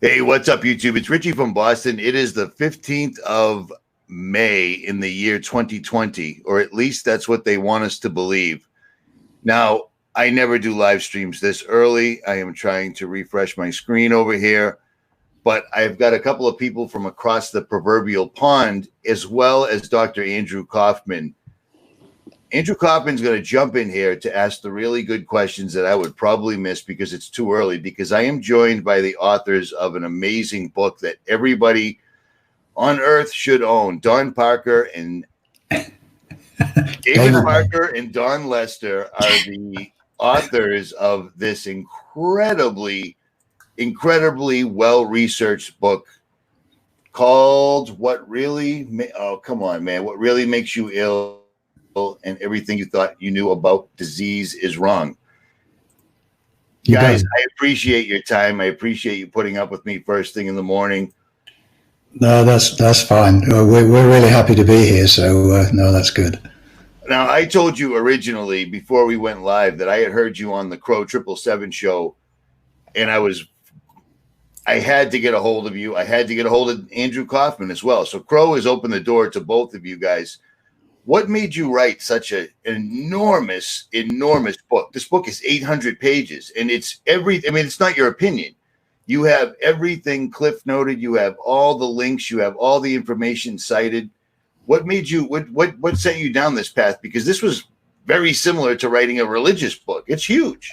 Hey, what's up, YouTube? It's Richie from Boston. It is the 15th of May in the year 2020, or at least that's what they want us to believe. Now, I never do live streams this early. I am trying to refresh my screen over here, but I've got a couple of people from across the proverbial pond, as well as Dr. Andrew Kaufman. Andrew Kaufman's going to jump in here to ask the really good questions that I would probably miss because it's too early, because I am joined by the authors of an amazing book that everybody on earth should own. Don Parker and David Parker and Don Lester are the authors of this incredibly well-researched book called What Really Makes You Ill, and Everything You Thought You Knew About Disease Is Wrong. Guys, I appreciate your time. I appreciate you putting up with me first thing in the morning. No, that's fine. We're really happy to be here, so no, that's good. Now, I told you originally before we went live that I had heard you on the Crow 777 show, and I had to get a hold of you. I had to get a hold of Andrew Kaufman as well. So Crow has opened the door to both of you guys. What made you write such an enormous book? This book is 800 pages, and it's not your opinion. You have everything cliff noted. You have all the links. You have all the information cited. What made you, what sent you down this path? Because this was very similar to writing a religious book. It's huge.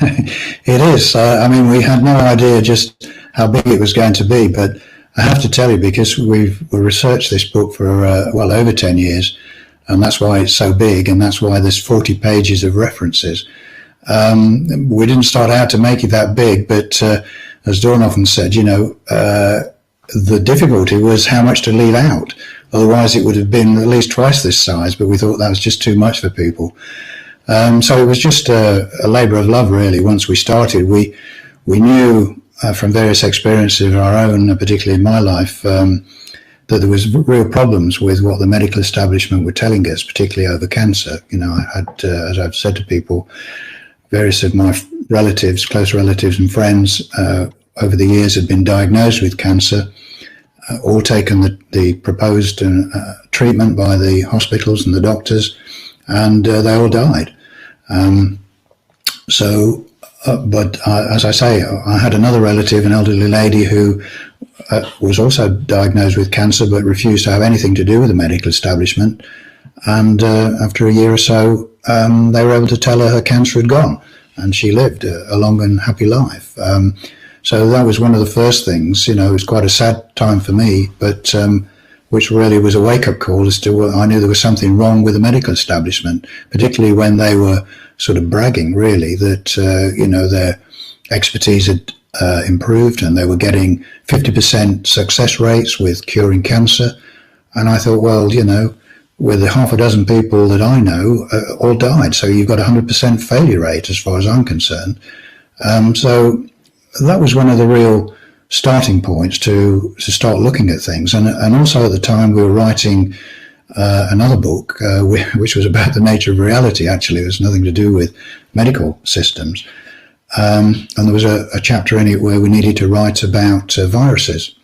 It is. We had no idea just how big it was going to be, but I have to tell you, because we've researched this book for over 10 years, and that's why it's so big, and that's why there's 40 pages of references. We didn't start out to make it that big, but as Dawn often said, the difficulty was how much to leave out. Otherwise, it would have been at least twice this size, but we thought that was just too much for people. So it was just a labor of love, really. Once we started, we knew from various experiences of our own, particularly in my life, that there was real problems with what the medical establishment were telling us, particularly over cancer. I had, as I've said to people, various of my relatives, close relatives and friends over the years had been diagnosed with cancer, all taken the proposed treatment by the hospitals and the doctors, and they all died. But as I say, I had another relative, an elderly lady who was also diagnosed with cancer but refused to have anything to do with the medical establishment. And after a year or so, they were able to tell her cancer had gone, and she lived a long and happy life. So that was one of the first things. It was quite a sad time for me, but which really was a wake-up call as to I knew there was something wrong with the medical establishment, particularly when they were sort of bragging, really, that their expertise had improved and they were getting 50% success rates with curing cancer. And I thought, well, with the half a dozen people that I know, all died. So you've got a 100% failure rate as far as I'm concerned. So that was one of the real starting points to start looking at things. And also at the time we were writing another book, which was about the nature of reality. Actually, it was nothing to do with medical systems. And there was a chapter in it where we needed to write about viruses.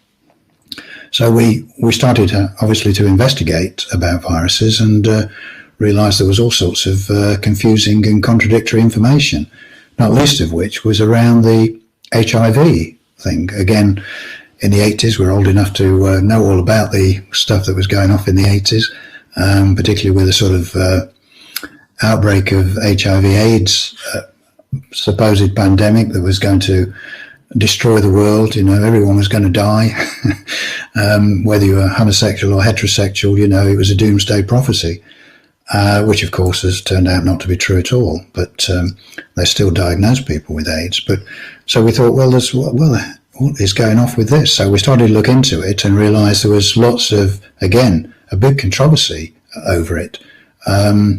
So we started obviously to investigate about viruses and realized there was all sorts of confusing and contradictory information, not least of which was around the HIV thing. Again, in the 80s, we're old enough to know all about the stuff that was going off in the 80s, particularly with the sort of outbreak of HIV/AIDS supposed pandemic that was going to destroy the world. Everyone was going to die, whether you were homosexual or heterosexual. It was a doomsday prophecy, which of course has turned out not to be true at all, but they still diagnose people with AIDS. But so we thought, well, what is going off with this? So we started to look into it and realized there was lots of, again, a big controversy over it,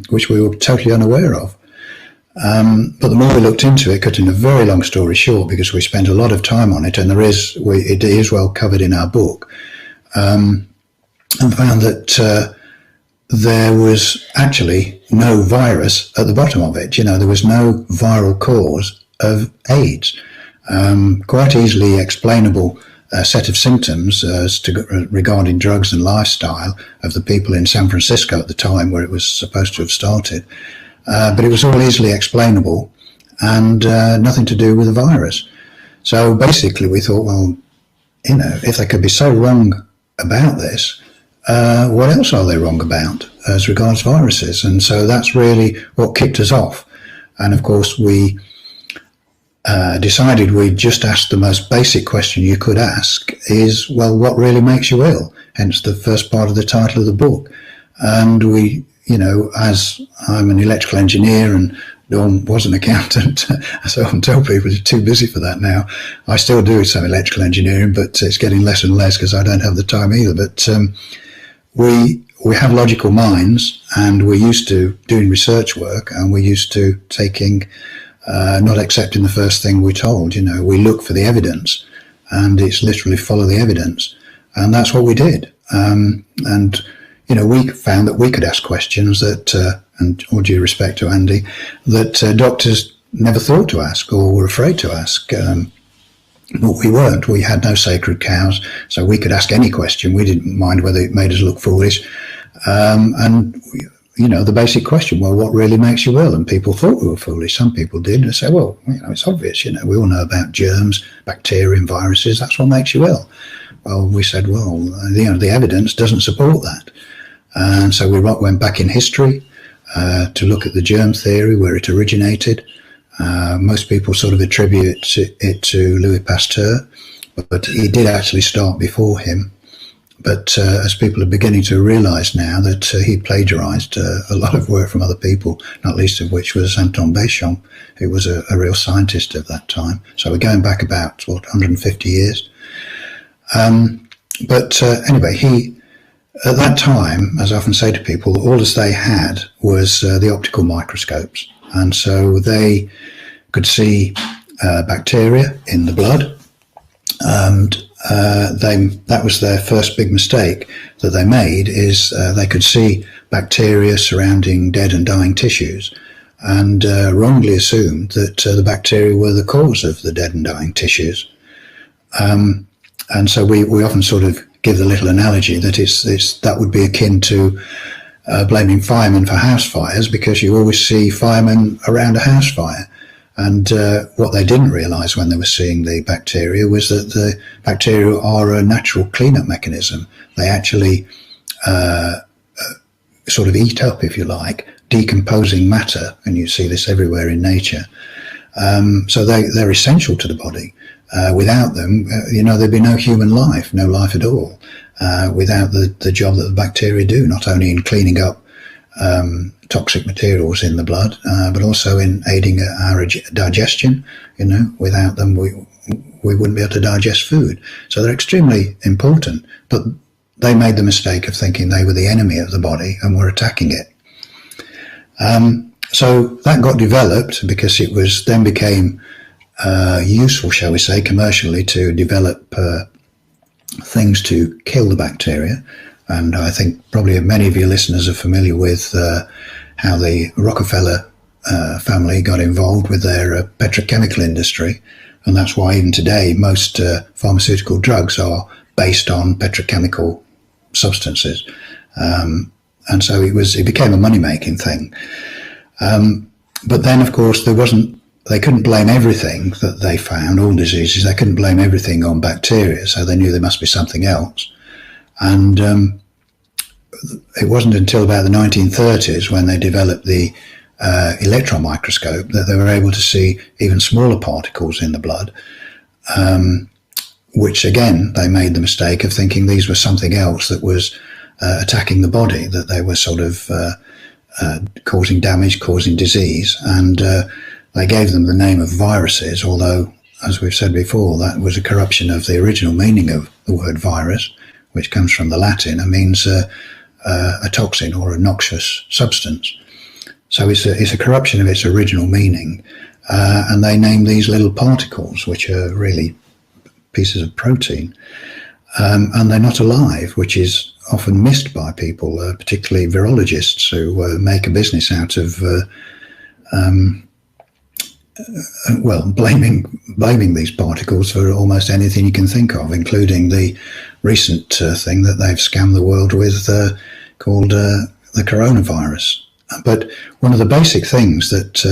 which we were totally unaware of. But the more we looked into it, cutting a very long story short, because we spent a lot of time on it, and it is well covered in our book, and found that there was actually no virus at the bottom of it. There was no viral cause of AIDS. quite easily explainable set of symptoms regarding drugs and lifestyle of the people in San Francisco at the time where it was supposed to have started. But it was all easily explainable and nothing to do with the virus. So basically we thought, well, if they could be so wrong about this, what else are they wrong about as regards viruses? And so that's really what kicked us off. And of course, we decided we'd just ask the most basic question you could ask is, well, what really makes you ill? Hence the first part of the title of the book. And we, as I'm an electrical engineer and Dawn was an accountant, so I often tell people you're too busy for that now. I still do some electrical engineering, but it's getting less and less because I don't have the time either. But we have logical minds, and we're used to doing research work, and we're used to taking, not accepting the first thing we're told. We look for the evidence, and it's literally follow the evidence. And that's what we did. And we found that we could ask questions that, and all due respect to Andy, that doctors never thought to ask or were afraid to ask. But we weren't. We had no sacred cows, so we could ask any question. We didn't mind whether it made us look foolish. The basic question, well, what really makes you ill? And people thought we were foolish. Some people did. They say, well, it's obvious. We all know about germs, bacteria, and viruses. That's what makes you ill. Well, we said, well, the evidence doesn't support that. And so we went back in history to look at the germ theory, where it originated. Most people sort of attribute it to Louis Pasteur, but he did actually start before him. But as people are beginning to realize now that he plagiarized a lot of work from other people, not least of which was Anton Béchamp, who was a real scientist of that time. So we're going back about, 150 years. Anyway, at that time, as I often say to people, all as they had was the optical microscopes. And so they could see bacteria in the blood. And that was their first big mistake that they made, is they could see bacteria surrounding dead and dying tissues, and wrongly assumed that the bacteria were the cause of the dead and dying tissues. And so we often sort of give the little analogy that that would be akin to blaming firemen for house fires, because you always see firemen around a house fire. And what they didn't realize when they were seeing the bacteria was that the bacteria are a natural cleanup mechanism. They actually sort of eat up, if you like, decomposing matter, and you see this everywhere in nature. So they're essential to the body. Without them, there'd be no human life, no life at all, without the job that the bacteria do, not only in cleaning up toxic materials in the blood, but also in aiding our digestion. Without them, we wouldn't be able to digest food. So they're extremely important, but they made the mistake of thinking they were the enemy of the body and were attacking it. So that got developed because it then became useful, shall we say, commercially, to develop things to kill the bacteria. And I think probably many of your listeners are familiar with how the Rockefeller family got involved with their petrochemical industry. And that's why even today most pharmaceutical drugs are based on petrochemical substances. And so it became a money-making thing. But then, of course, they couldn't blame everything that they found, all diseases. They couldn't blame everything on bacteria, so they knew there must be something else. And it wasn't until about the 1930s, when they developed the electron microscope, that they were able to see even smaller particles in the blood, which again, they made the mistake of thinking these were something else that was attacking the body, that they were sort of causing damage, causing disease. And they gave them the name of viruses, although, as we've said before, that was a corruption of the original meaning of the word virus, which comes from the Latin and means a toxin or a noxious substance. So it's a corruption of its original meaning. And they name these little particles, which are really pieces of protein. And they're not alive, which is often missed by people, particularly virologists, who make a business out of well, blaming these particles for almost anything you can think of, including the recent thing that they've scammed the world with called the coronavirus. But one of the basic things that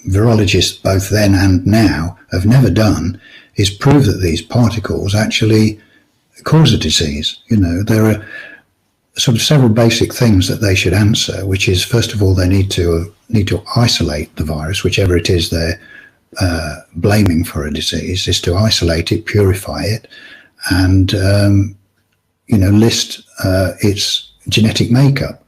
virologists both then and now have never done is prove that these particles actually cause a disease. You know, there are sort of several basic things that they should answer, which is, first of all, they need to isolate the virus, whichever it is they're blaming for a disease, is to isolate it, purify it, and list its genetic makeup,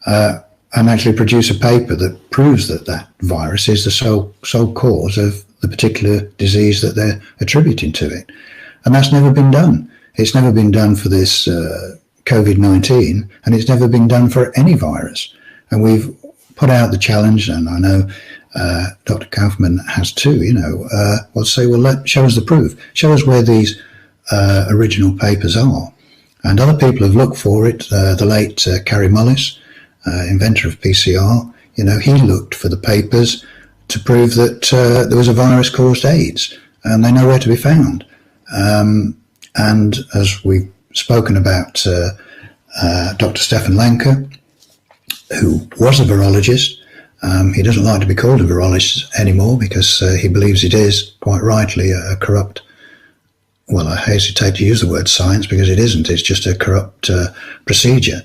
and actually produce a paper that proves that that virus is the sole cause of the particular disease that they're attributing to it. And that's never been done. It's never been done for this COVID-19, and it's never been done for any virus. And we've put out the challenge, and I know Dr. Kaufman has too, show us the proof. Show us where these original papers are. And other people have looked for it. The late Carrie Mullis, inventor of PCR, he looked for the papers to prove that there was a virus caused AIDS, and they're nowhere to be found. And as we've spoken about Dr. Stefan Lanka, who was a virologist, he doesn't like to be called a virologist anymore because he believes it is, quite rightly, a corrupt, well, I hesitate to use the word science because it isn't, it's just a corrupt procedure.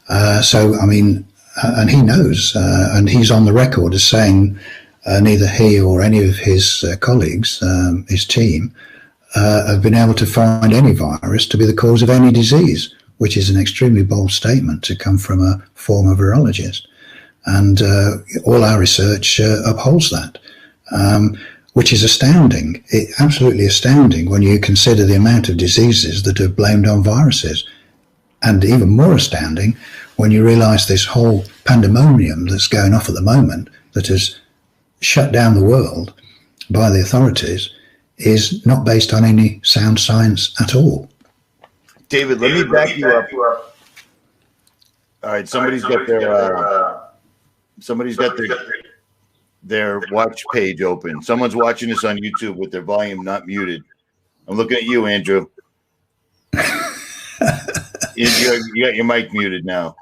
And he knows, and he's on the record as saying neither he or any of his colleagues, his team, have been able to find any virus to be the cause of any disease, which is an extremely bold statement to come from a former virologist. And all our research upholds that, which is astounding, absolutely astounding when you consider the amount of diseases that are blamed on viruses. And even more astounding when you realize this whole pandemonium that's going off at the moment that has shut down the world by the authorities is not based on any sound science at all. David, let me back you up. All right, somebody's got their watch page open. Someone's watching this on YouTube with their volume not muted. I'm looking at you, Andrew. You got your mic muted now.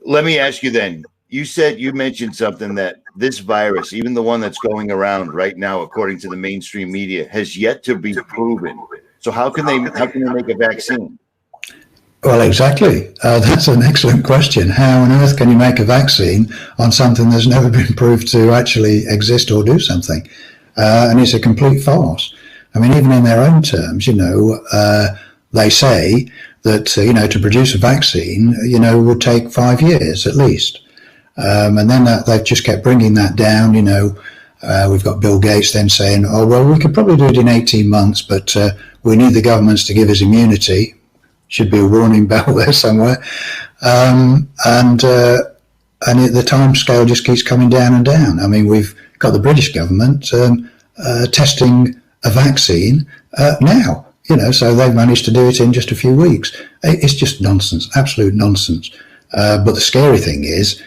Let me ask you then. You mentioned something that this virus, even the one that's going around right now, according to the mainstream media, has yet to be proven. So how can they make a vaccine? Well, exactly. That's an excellent question. How on earth can you make a vaccine on something that's never been proved to actually exist or do something? And it's a complete farce. I mean, even in their own terms, they say that, to produce a vaccine, would take 5 years at least. And then they've just kept bringing that down. We've got Bill Gates then saying, oh, well, we could probably do it in 18 months, but we need the governments to give us immunity. Should be a warning bell there somewhere. And the time scale just keeps coming down and down. I mean, we've got the British government testing a vaccine now. So they've managed to do it in just a few weeks. It's just nonsense, absolute nonsense. But the scary thing is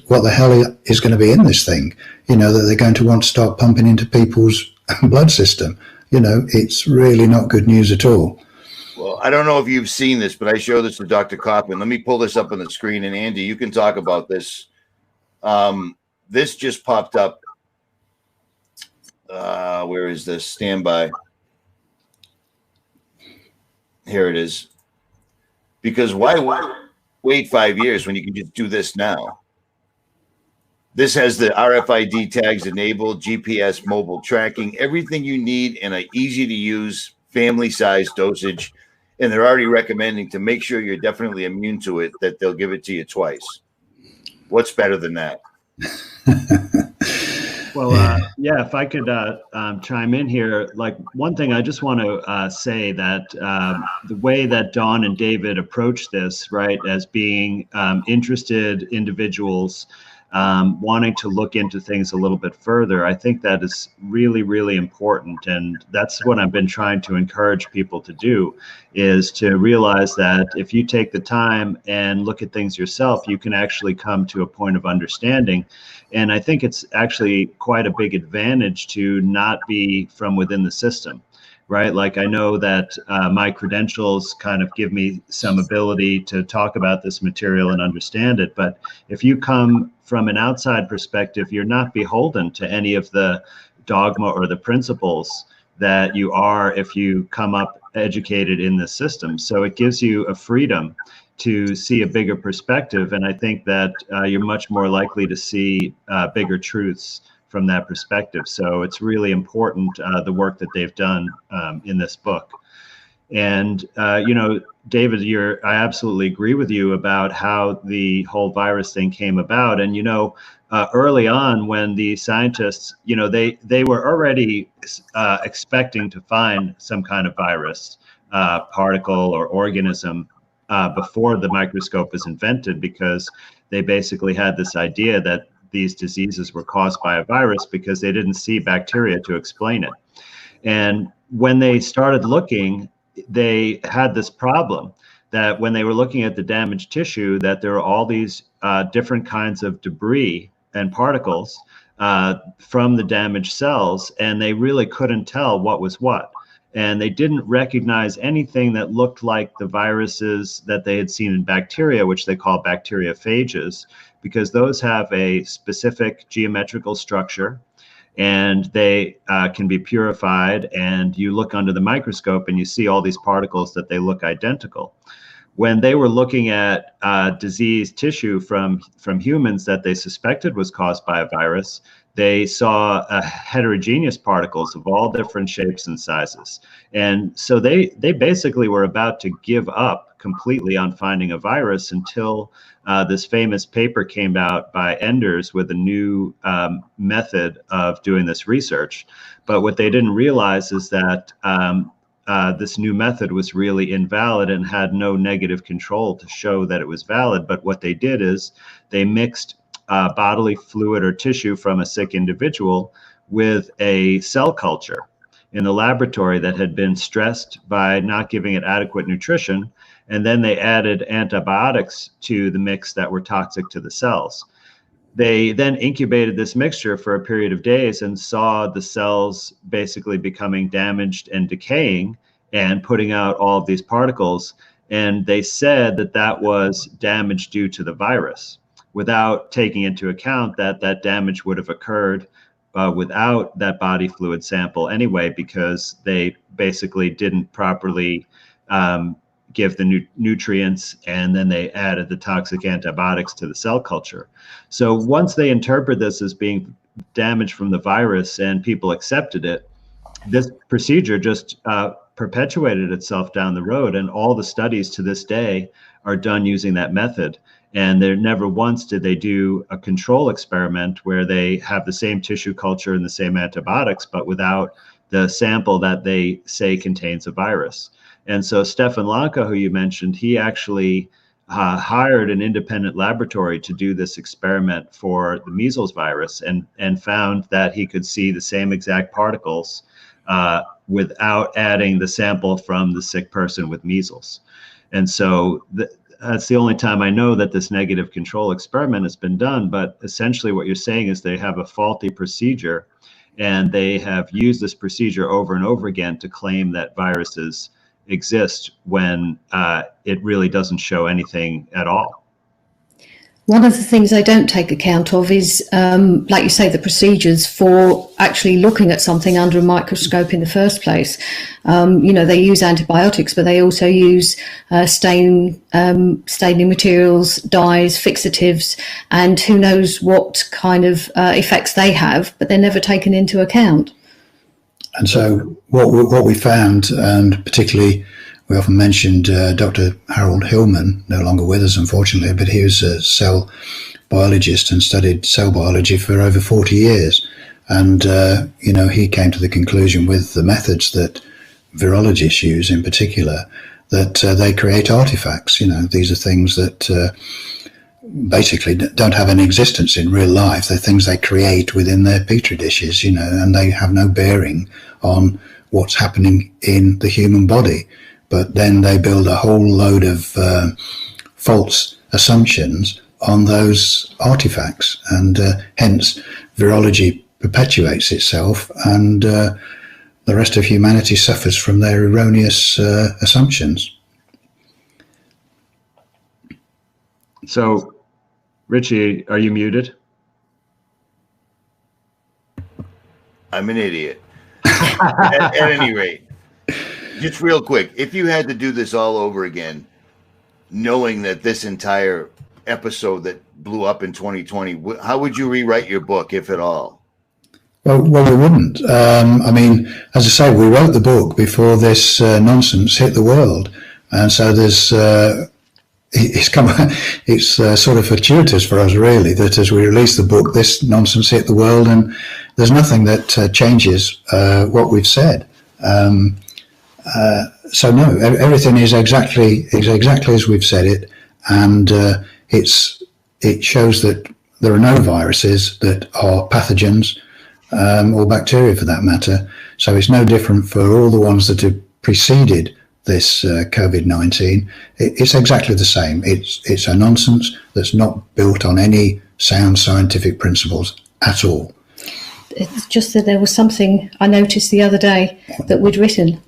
what the hell is going to be in this thing? That they're going to want to start pumping into people's blood system. It's really not good news at all. Well, I don't know if you've seen this, but I show this to Dr. Kaufman. Let me pull this up on the screen, and Andy, you can talk about this. This just popped up. Where is this? Stand by. Here it is. Because why wait 5 years when you can just do this now? This has the RFID tags enabled, GPS mobile tracking, everything you need in an easy-to-use, family-sized dosage. And they're already recommending, to make sure you're definitely immune to it, that they'll give it to you twice. What's better than that? Well, if I could chime in here, like one thing I just want to say that the way that Dawn and David approach this, right, as being interested individuals wanting to look into things a little bit further. I think that is really, really important. And that's what I've been trying to encourage people to do, is to realize that if you take the time and look at things yourself, you can actually come to a point of understanding. And I think it's actually quite a big advantage to not be from within the system. Right? Like, I know that my credentials kind of give me some ability to talk about this material and understand it. But if you come from an outside perspective, you're not beholden to any of the dogma or the principles that you are if you come up educated in the system. So it gives you a freedom to see a bigger perspective. And I think that you're much more likely to see bigger truths from that perspective. So it's really important, the work that they've done in this book. And, David, I absolutely agree with you about how the whole virus thing came about. And, early on, when the scientists, they were already expecting to find some kind of virus, particle or organism before the microscope was invented, because they basically had this idea that these diseases were caused by a virus because they didn't see bacteria to explain it. And when they started looking, they had this problem that when they were looking at the damaged tissue, that there were all these different kinds of debris and particles from the damaged cells, and they really couldn't tell what was what. And they didn't recognize anything that looked like the viruses that they had seen in bacteria, which they call bacteriophages, because those have a specific geometrical structure, and they can be purified. And you look under the microscope and you see all these particles that they look identical. When they were looking at diseased tissue from humans that they suspected was caused by a virus, they saw heterogeneous particles of all different shapes and sizes. And so they basically were about to give up completely on finding a virus until this famous paper came out by Enders with a new method of doing this research. But what they didn't realize is that this new method was really invalid and had no negative control to show that it was valid. But what they did is they mixed bodily fluid or tissue from a sick individual with a cell culture in the laboratory that had been stressed by not giving it adequate nutrition. And then they added antibiotics to the mix that were toxic to the cells. They then incubated this mixture for a period of days and saw the cells basically becoming damaged and decaying and putting out all of these particles. And they said that that was damage due to the virus, without taking into account that that damage would have occurred without that body fluid sample anyway, because they basically didn't properly give the nutrients, and then they added the toxic antibiotics to the cell culture. So once they interpret this as being damage from the virus and people accepted it, this procedure just perpetuated itself down the road, and all the studies to this day are done using that method. And there never once did they do a control experiment where they have the same tissue culture and the same antibiotics, but without the sample that they say contains a virus. And so Stefan Lanka, who you mentioned, he actually hired an independent laboratory to do this experiment for the measles virus, and found that he could see the same exact particles without adding the sample from the sick person with measles. And so that's the only time I know that this negative control experiment has been done. But essentially what you're saying is they have a faulty procedure, and they have used this procedure over and over again to claim that viruses exist when it really doesn't show anything at all. One of the things they don't take account of is, like you say, the procedures for actually looking at something under a microscope in the first place. They use antibiotics, but they also use staining materials, dyes, fixatives, and who knows what kind of effects they have, but they're never taken into account. And so what we found, and particularly we often mentioned Dr. Harold Hillman, no longer with us, unfortunately, but he was a cell biologist and studied cell biology for over 40 years. And, he came to the conclusion with the methods that virologists use in particular, that they create artifacts. These are things that basically don't have any existence in real life. They're things they create within their petri dishes, and they have no bearing on what's happening in the human body. But then they build a whole load of false assumptions on those artifacts, and hence virology perpetuates itself, and the rest of humanity suffers from their erroneous assumptions. So, Richie, are you muted? I'm an idiot. at any rate, just real quick, if you had to do this all over again, knowing that this entire episode that blew up in 2020, how would you rewrite your book, if at all? Well, we wouldn't. I mean, as I say, we wrote the book before this nonsense hit the world, and so there's it's sort of fortuitous for us, really, that as we release the book, this nonsense hit the world, and there's nothing that changes what we've said. So no, everything is exactly as we've said it, and it shows that there are no viruses that are pathogens, or bacteria for that matter. So it's no different for all the ones that have preceded this COVID-19. It's exactly the same. It's a nonsense that's not built on any sound scientific principles at all. It's just that there was something I noticed the other day that we'd written,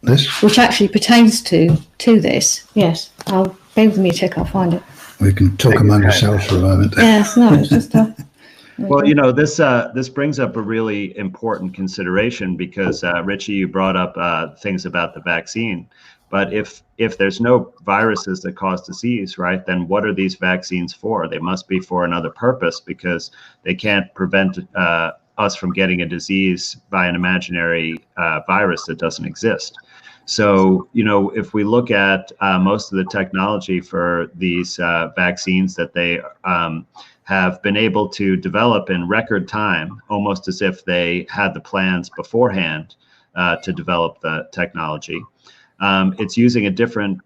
which actually pertains to this. Yes, I'll bear with me a tick. I'll find it. We can talk among ourselves for a moment. Yes, no, it's just Well, this brings up a really important consideration, because Richie, you brought up things about the vaccine. But if there's no viruses that cause disease, right, then what are these vaccines for? They must be for another purpose, because they can't prevent us from getting a disease by an imaginary virus that doesn't exist. So, if we look at most of the technology for these vaccines that they have been able to develop in record time, almost as if they had the plans beforehand to develop the technology. It's using a different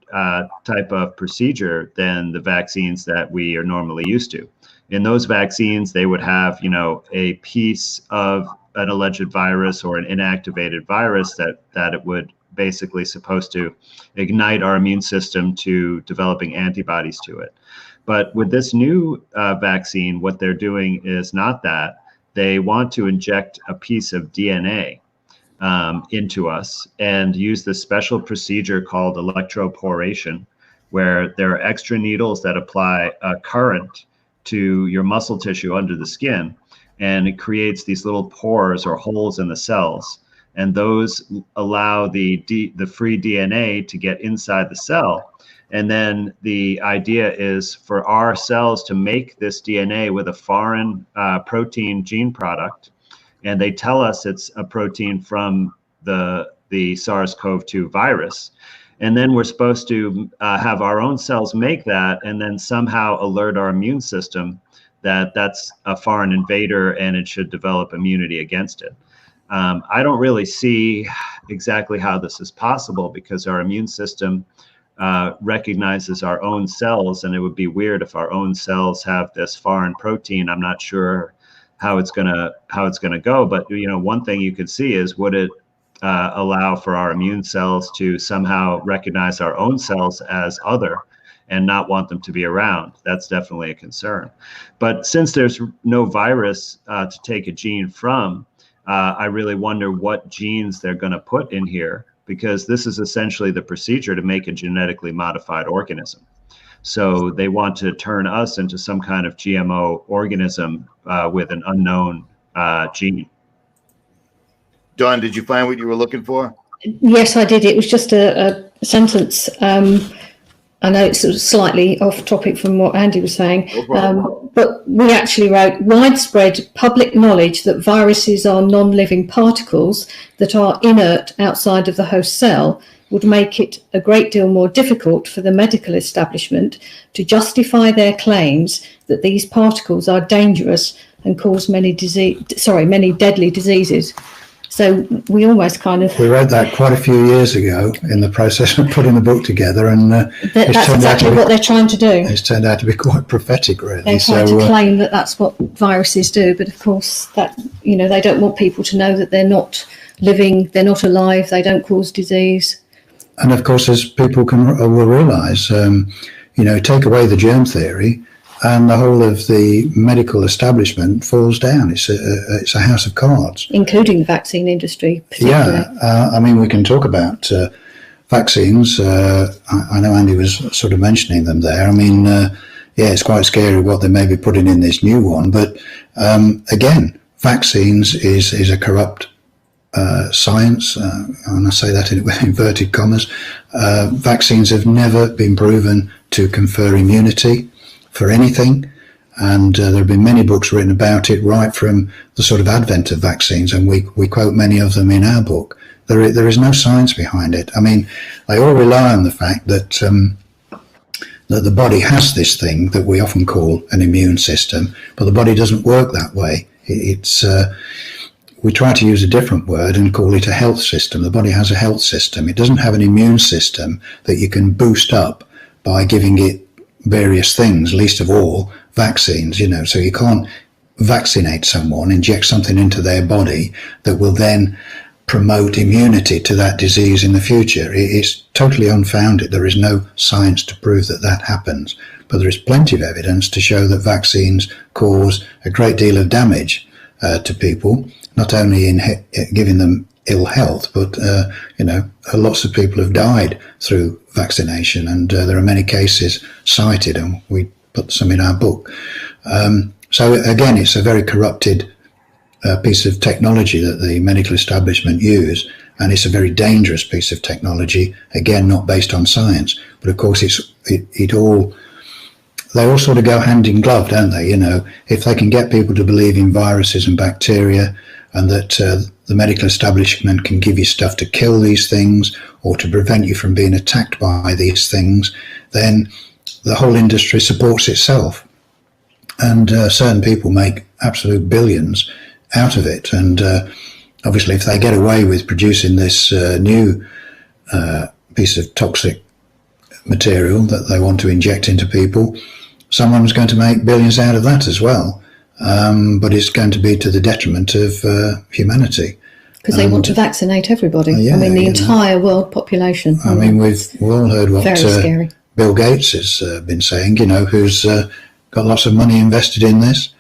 type of procedure than the vaccines that we are normally used to. In those vaccines, they would have, a piece of an alleged virus or an inactivated virus that it would basically supposed to ignite our immune system to developing antibodies to it. But with this new vaccine, what they're doing is not that. They want to inject a piece of DNA into us and use this special procedure called electroporation, where there are extra needles that apply a current to your muscle tissue under the skin, and it creates these little pores or holes in the cells. And those allow the free DNA to get inside the cell. And then the idea is for our cells to make this DNA with a foreign protein gene product. And they tell us it's a protein from the SARS-CoV-2 virus. And then we're supposed to have our own cells make that, and then somehow alert our immune system that that's a foreign invader and it should develop immunity against it. I don't really see exactly how this is possible, because our immune system recognizes our own cells, and it would be weird if our own cells have this foreign protein. I'm not sure how it's gonna go, but one thing you could see is, would it allow for our immune cells to somehow recognize our own cells as other and not want them to be around? That's definitely a concern. But since there's no virus to take a gene from, I really wonder what genes they're going to put in here, because this is essentially the procedure to make a genetically modified organism. So they want to turn us into some kind of GMO organism with an unknown gene. Dawn, did you find what you were looking for? Yes, I did. It was just a sentence. I know it's sort of slightly off topic from what Andy was saying, but we actually wrote, widespread public knowledge that viruses are non-living particles that are inert outside of the host cell would make it a great deal more difficult for the medical establishment to justify their claims that these particles are dangerous and cause many deadly diseases. So we almost kind of... We wrote that quite a few years ago in the process of putting the book together, and that's exactly what they're trying to do. It's turned out to be quite prophetic, really. They're trying to claim that that's what viruses do, but of course that, you know, they don't want people to know that they're not living, they're not alive, they don't cause disease. And of course, as people will realise, you know, take away the germ theory, and the whole of the medical establishment falls down. It's a house of cards, including the vaccine industry. Yeah, I mean, we can talk about vaccines. I know Andy was sort of mentioning them there. I mean, yeah, it's quite scary what they may be putting in this new one. But again, vaccines is a corrupt science, and I say that in inverted commas. Vaccines have never been proven to confer immunity for anything, and there have been many books written about it, right from the sort of advent of vaccines, and we quote many of them in our book. There is no science behind it. I mean, they all rely on the fact that that the body has this thing that we often call an immune system, but the body doesn't work that way. We try to use a different word and call it a health system. The body has a health system. It doesn't have an immune system that you can boost up by giving it various things, least of all vaccines, you know. So you can't vaccinate someone, inject something into their body that will then promote immunity to that disease in the future. It's totally unfounded. There is no science to prove that that happens, but there is plenty of evidence to show that vaccines cause a great deal of damage to people, not only in giving them ill health, but you know, lots of people have died through vaccination, and there are many cases cited, and we put some in our book. So again, it's a very corrupted piece of technology that the medical establishment use, and it's a very dangerous piece of technology, again, not based on science. But of course, they all sort of go hand in glove, don't they? You know, if they can get people to believe in viruses and bacteria, and that the medical establishment can give you stuff to kill these things or to prevent you from being attacked by these things, then the whole industry supports itself. And certain people make absolute billions out of it. And obviously, if they get away with producing this new piece of toxic material that they want to inject into people, someone's going to make billions out of that as well. But it's going to be to the detriment of humanity. Because they want to vaccinate everybody. Yeah, I mean, the entire world population. I mean, we've all heard what Bill Gates has been saying, you know, who's got lots of money invested in this.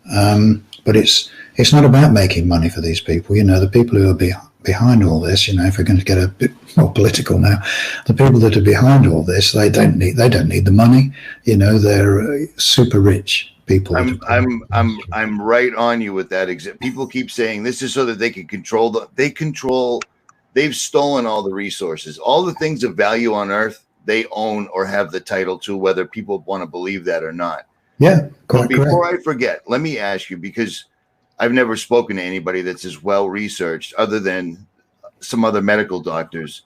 But it's not about making money for these people. You know, the people who are behind all this, you know, if we're going to get a bit more political now, the people that are behind all this, they don't need the money. You know, they're super rich people. I'm right on you with that. People keep saying this is so that they can control they've stolen all the resources, all the things of value on earth they own or have the title to, whether people want to believe that or not. Yeah, but before I forget, let me ask you, because I've never spoken to anybody that's as well researched other than some other medical doctors.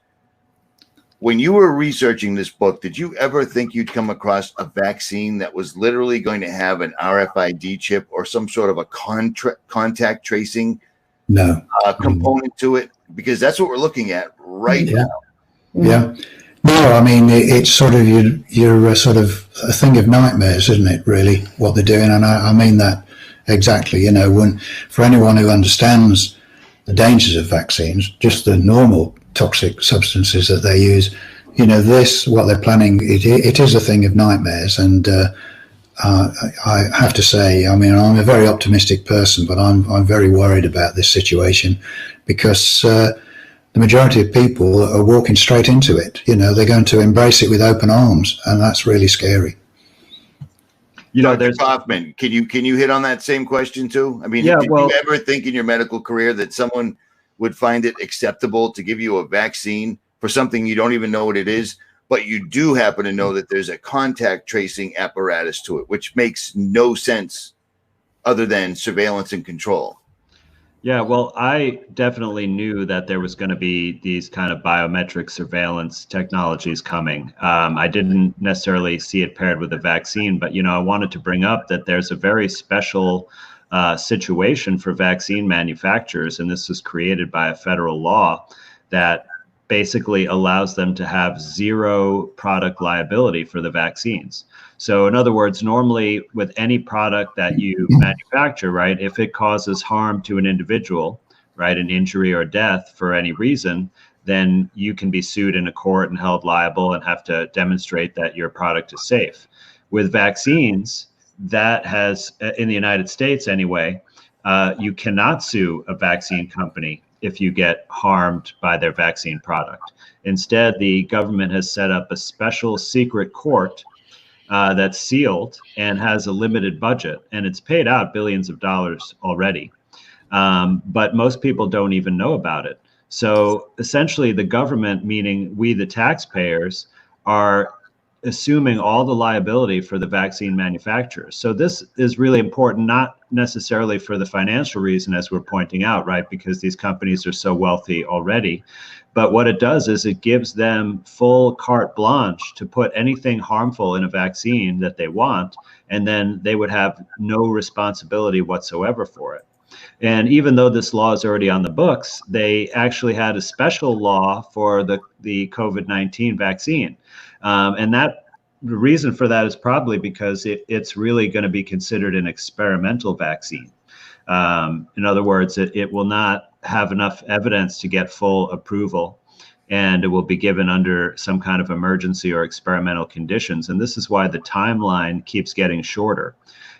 When you were researching this book, did you ever think you'd come across a vaccine that was literally going to have an RFID chip or some sort of a contact tracing component to it? Because that's what we're looking at right now. Yeah. No, I mean, it's sort of you're sort of a thing of nightmares, isn't it, really, what they're doing? And I mean that exactly. You know, for anyone who understands the dangers of vaccines, just the normal toxic substances that they use, you know, what they're planning, it is a thing of nightmares. And I have to say, I mean, I'm a very optimistic person, but I'm very worried about this situation, because the majority of people are walking straight into it. You know, they're going to embrace it with open arms, and that's really scary. You know, Dr. Kaufman, can you hit on that same question too? I mean, did you ever think in your medical career that someone would find it acceptable to give you a vaccine for something you don't even know what it is, but you do happen to know that there's a contact tracing apparatus to it, which makes no sense other than surveillance and control? Yeah, well, I definitely knew that there was going to be these kind of biometric surveillance technologies coming. I didn't necessarily see it paired with a vaccine, but, you know, I wanted to bring up that there's a very special situation for vaccine manufacturers, and this was created by a federal law that basically allows them to have zero product liability for the vaccines. So in other words, normally with any product that you manufacture, right, if it causes harm to an individual, right, an injury or death for any reason, then you can be sued in a court and held liable and have to demonstrate that your product is safe. With vaccines, that has, in the United States anyway, you cannot sue a vaccine company if you get harmed by their vaccine product. Instead, the government has set up a special secret court that's sealed and has a limited budget, and it's paid out billions of dollars already. But most people don't even know about it. So essentially the government, meaning we, the taxpayers, are assuming all the liability for the vaccine manufacturers. So this is really important, not necessarily for the financial reason, as we're pointing out, right? Because these companies are so wealthy already. But what it does is it gives them full carte blanche to put anything harmful in a vaccine that they want, and then they would have no responsibility whatsoever for it. And even though this law is already on the books, they actually had a special law for the COVID-19 vaccine. And the reason for that is probably because it's really going to be considered an experimental vaccine. In other words, it will not have enough evidence to get full approval, and it will be given under some kind of emergency or experimental conditions. And this is why the timeline keeps getting shorter.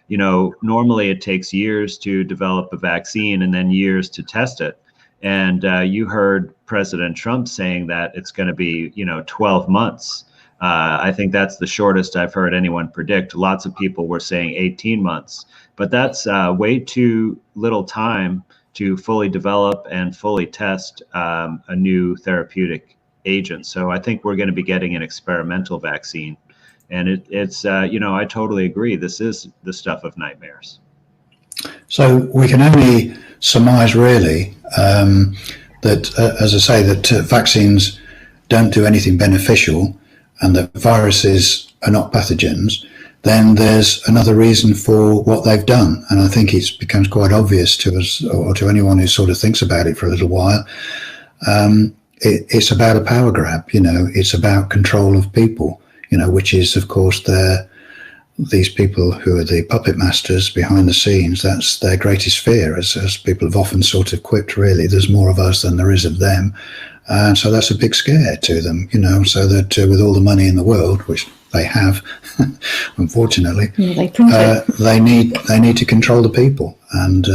You know, normally it takes years to develop a vaccine and then years to test it. And you heard President Trump saying that it's going to be, 12 months. I think that's the shortest I've heard anyone predict. Lots of people were saying 18 months, but that's way too little time to fully develop and fully test a new therapeutic agent. So I think we're going to be getting an experimental vaccine. And it's I totally agree. This is the stuff of nightmares. So we can only surmise really that, as I say, that vaccines don't do anything beneficial and that viruses are not pathogens. Then there's another reason for what they've done. And I think it becomes quite obvious to us, or to anyone who sort of thinks about it for a little while. It's about a power grab, it's about control of people, which is, of course, these people who are the puppet masters behind the scenes. That's their greatest fear, as people have often sort of quipped, really. There's more of us than there is of them. And so that's a big scare to them, so that with all the money in the world, which they have, unfortunately, they need to control the people. And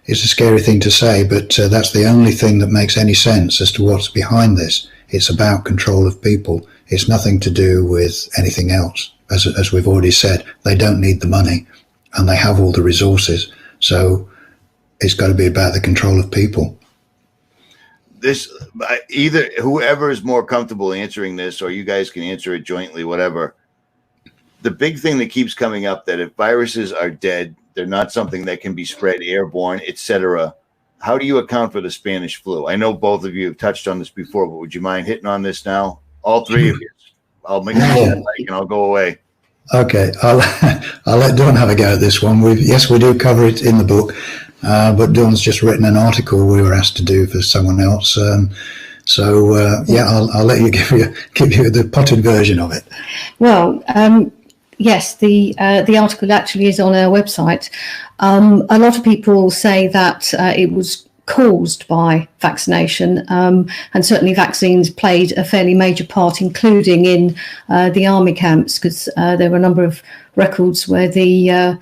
it's a scary thing to say, but that's the only thing that makes any sense as to what's behind this. It's about control of people. It's nothing to do with anything else. As we've already said, they don't need the money and they have all the resources. So it's got to be about the control of people. This, either whoever is more comfortable answering this, or you guys can answer it jointly, whatever. The big thing that keeps coming up, that if viruses are dead, they're not something that can be spread airborne, etc. How do you account for the Spanish flu? I know both of you have touched on this before, but would you mind hitting on this now? All three of you. I'll make it and I'll go away. Okay, I'll let Dawn have a go at this one. We do cover it in the book, but Dawn's just written an article we were asked to do for someone else. I'll let you give you the potted version of it. Well, yes, the article actually is on our website. A lot of people say that it was caused by vaccination, and certainly vaccines played a fairly major part, including in the army camps, because there were a number of records where the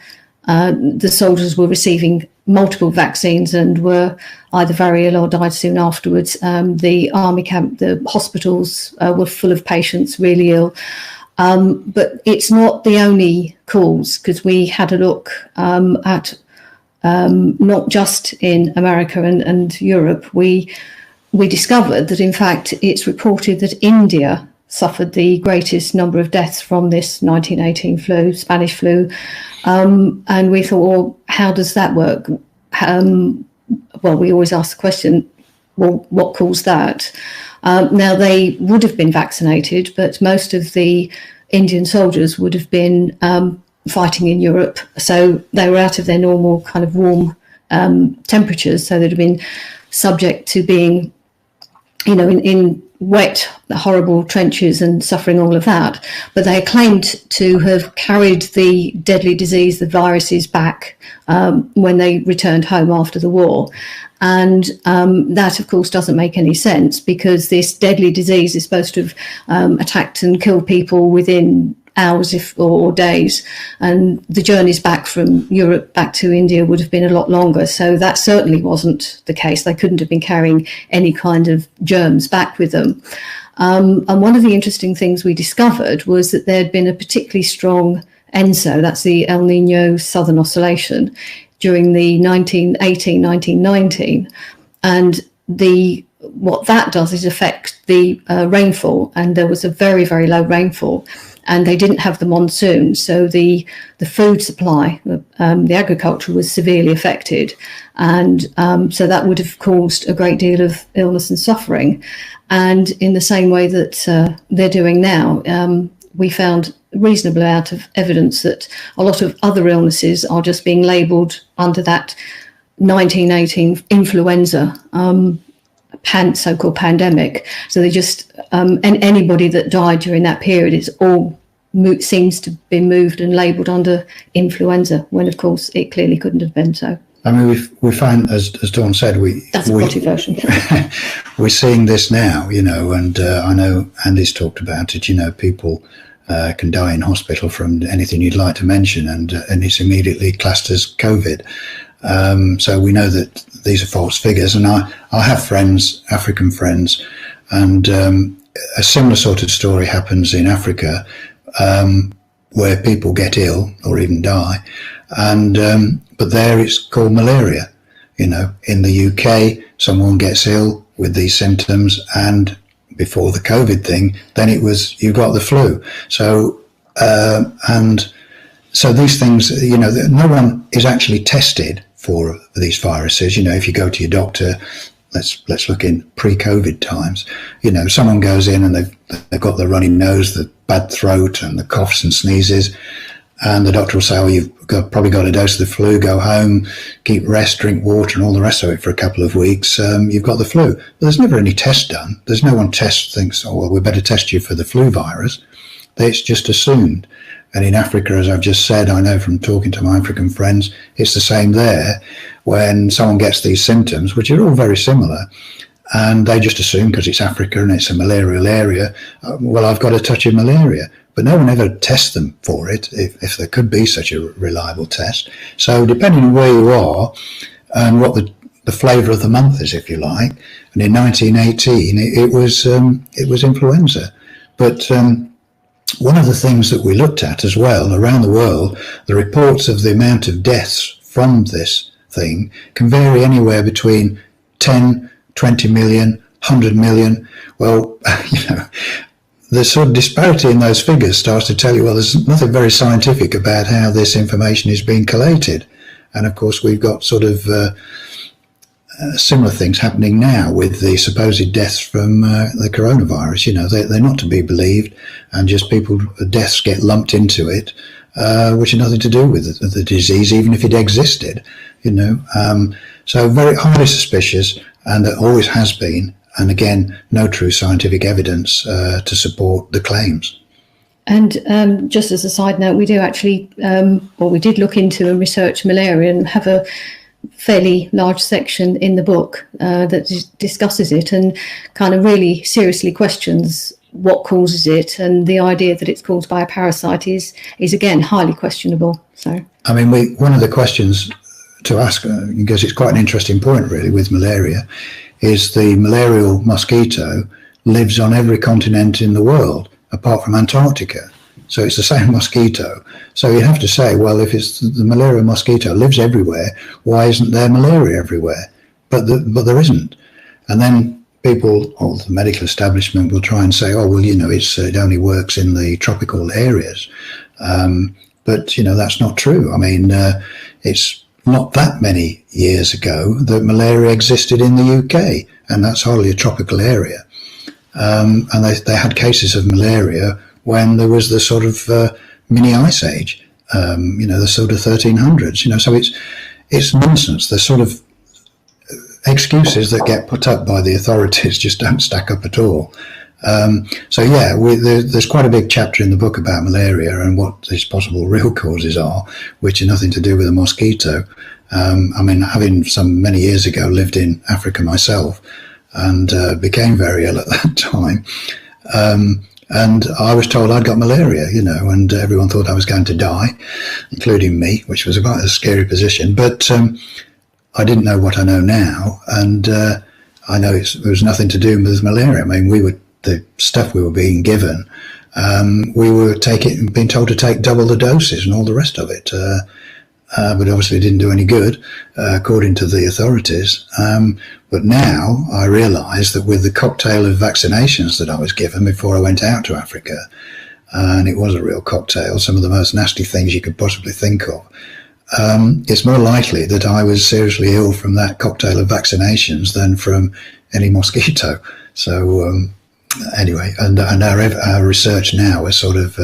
soldiers were receiving multiple vaccines and were either very ill or died soon afterwards. The army camp, the hospitals were full of patients really ill. But it's not the only cause, because we had a look at not just in America and Europe. We discovered that, in fact, it's reported that India suffered the greatest number of deaths from this 1918 Spanish flu. And we thought, well, how does that work? Well, we always ask the question, well, what caused that? Now, they would have been vaccinated, but most of the Indian soldiers would have been fighting in Europe. So they were out of their normal kind of warm temperatures. So they'd have been subject to being, in wet, horrible trenches and suffering all of that. But they claimed to have carried the deadly disease, the viruses, back when they returned home after the war. And that, of course, doesn't make any sense, because this deadly disease is supposed to have attacked and killed people within hours or days, and the journeys back from Europe back to India would have been a lot longer. So that certainly wasn't the case. They couldn't have been carrying any kind of germs back with them. And one of the interesting things we discovered was that there had been a particularly strong ENSO, that's the El Nino Southern Oscillation, during the 1918, 1919. And what that does is affect the rainfall, and there was a very, very low rainfall. And they didn't have the monsoon, so the food supply, the agriculture was severely affected, and so that would have caused a great deal of illness and suffering. And in the same way that they're doing now, we found a reasonable amount of evidence that a lot of other illnesses are just being labelled under that 1918 influenza so-called pandemic. So they just and anybody that died during that period is all seems to be moved and labelled under influenza, when of course it clearly couldn't have been so. I mean, we find, as Dawn said, that's a potty version. We're seeing this now, and I know Andy's talked about it. People can die in hospital from anything you'd like to mention, and it's immediately classed as COVID. So we know that these are false figures, and I have friends, African friends, and a similar sort of story happens in Africa, where people get ill or even die, and but there it's called malaria. In the UK, someone gets ill with these symptoms, and before the COVID thing, then it was you got the flu. So and so these things, no one is actually tested for these viruses. If you go to your doctor, let's look in pre-COVID times. Someone goes in and they've got the runny nose, the bad throat, and the coughs and sneezes, and the doctor will say, "Oh, you've probably got a dose of the flu. Go home, keep rest, drink water, and all the rest of it for a couple of weeks. You've got the flu." But there's never any test done. There's no one thinks, "Oh, well, we better test you for the flu virus." It's just assumed. And in Africa, as I've just said, I know from talking to my African friends, it's the same there. When someone gets these symptoms, which are all very similar, and they just assume because it's Africa and it's a malarial area, well, I've got a touch of malaria. But no one ever tests them for it, if there could be such a reliable test. So depending on where you are and what the flavour of the month is, if you like, and in 1918 it was influenza. But one of the things that we looked at as well around the world, the reports of the amount of deaths from this thing can vary anywhere between 10, 20 million, 100 million. Well, the sort of disparity in those figures starts to tell you, well, there's nothing very scientific about how this information is being collated. And of course, we've got sort of similar things happening now with the supposed deaths from the coronavirus. They're not to be believed, and just deaths get lumped into it, which had nothing to do with the disease, even if it existed. So very highly suspicious, and there always has been. And again, no true scientific evidence to support the claims. And just as a side note, we do actually, we did look into and research malaria, and have a fairly large section in the book that discusses it and kind of really seriously questions what causes it, and the idea that it's caused by a parasite is again highly questionable. So, I mean, one of the questions to ask, because it's quite an interesting point really with malaria, is the malarial mosquito lives on every continent in the world apart from Antarctica. So it's the same mosquito. So you have to say, well, if it's the malarial mosquito lives everywhere, why isn't there malaria everywhere? But there isn't. And then people, or the medical establishment, will try and say, oh, well, it only works in the tropical areas. But that's not true. I mean, it's not that many years ago that malaria existed in the UK, and that's hardly a tropical area. And they had cases of malaria when there was the sort of mini ice age. the sort of 1300s. So it's nonsense. The sort of excuses that get put up by the authorities just don't stack up at all. There's quite a big chapter in the book about malaria and what its possible real causes are, which are nothing to do with a mosquito. Having many years ago lived in Africa myself and became very ill at that time. And I was told I'd got malaria, and everyone thought I was going to die, including me, which was quite a scary position. But I didn't know what I know now, and I know it was nothing to do with malaria. The stuff we were being given, we were being told to take double the doses and all the rest of it. But obviously it didn't do any good, according to the authorities. But now I realise that with the cocktail of vaccinations that I was given before I went out to Africa, and it was a real cocktail, some of the most nasty things you could possibly think of, it's more likely that I was seriously ill from that cocktail of vaccinations than from any mosquito. So anyway, and our research now has sort of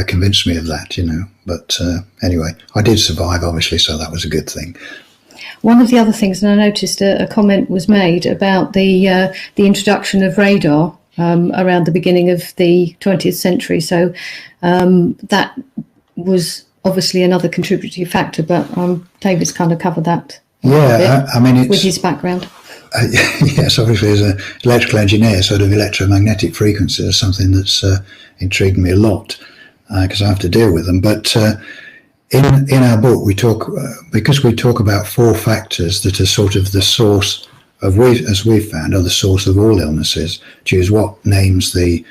convinced me of that, But anyway, I did survive, obviously, so that was a good thing. One of the other things, and I noticed a comment was made about the introduction of radar around the beginning of the 20th century. So that was obviously another contributory factor, but David's kind of covered that. Yeah, it's, with his background. Yes, obviously, as an electrical engineer, sort of electromagnetic frequencies is something that's intrigued me a lot because I have to deal with them. But in our book, we talk because we talk about four factors that are sort of the source of, as we've found, are the source of all illnesses. Choose what names the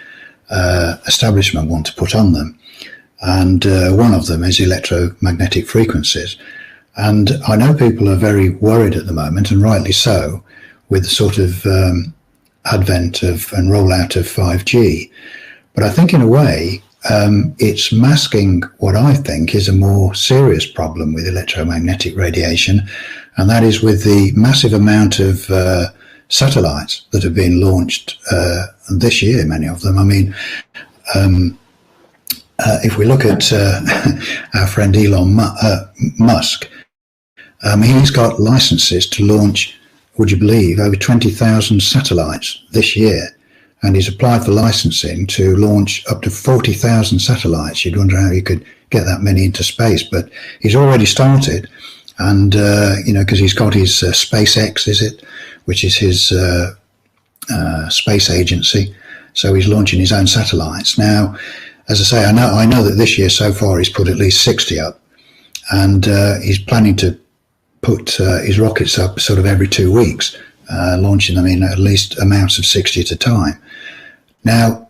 establishment want to put on them, and one of them is electromagnetic frequencies. And I know people are very worried at the moment, and rightly so, with the sort of advent of and rollout of 5G. But I think in a way, it's masking what I think is a more serious problem with electromagnetic radiation, and that is with the massive amount of satellites that have been launched this year, many of them. If we look at our friend Elon Musk, he's got licenses to launch, would you believe, over 20,000 satellites this year. And he's applied for licensing to launch up to 40,000 satellites. You'd wonder how he could get that many into space, but he's already started. And, because he's got his SpaceX, which is his space agency. So he's launching his own satellites. Now, as I say, I know that this year so far he's put at least 60 up. And he's planning to put his rockets up sort of every 2 weeks, launching them in at least amounts of 60 at a time. Now,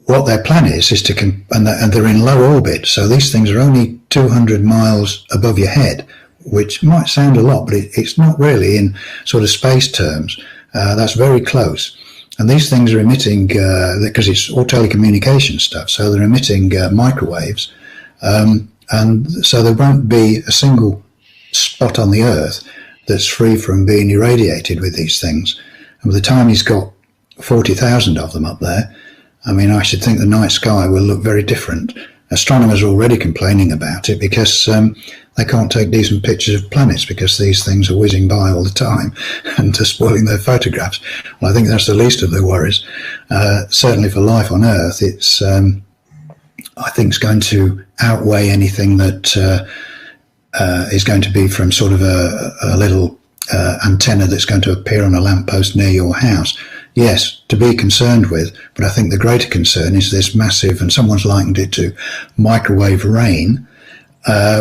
what their plan is to, and they're in low orbit, so these things are only 200 miles above your head, which might sound a lot, but it's not really in sort of space terms. That's very close. And these things are emitting, because it's all telecommunication stuff, so they're emitting microwaves, and so there won't be a single spot on the Earth that's free from being irradiated with these things. And by the time he's got 40,000 of them up there, I should think the night sky will look very different. Astronomers are already complaining about it because they can't take decent pictures of planets because these things are whizzing by all the time and they're spoiling their photographs. Well, I think that's the least of their worries. Certainly for life on Earth, it's I think it's going to outweigh anything that is going to be from sort of a little antenna that's going to appear on a lamppost near your house. Yes, to be concerned with, but I think the greater concern is this massive, and someone's likened it to microwave rain,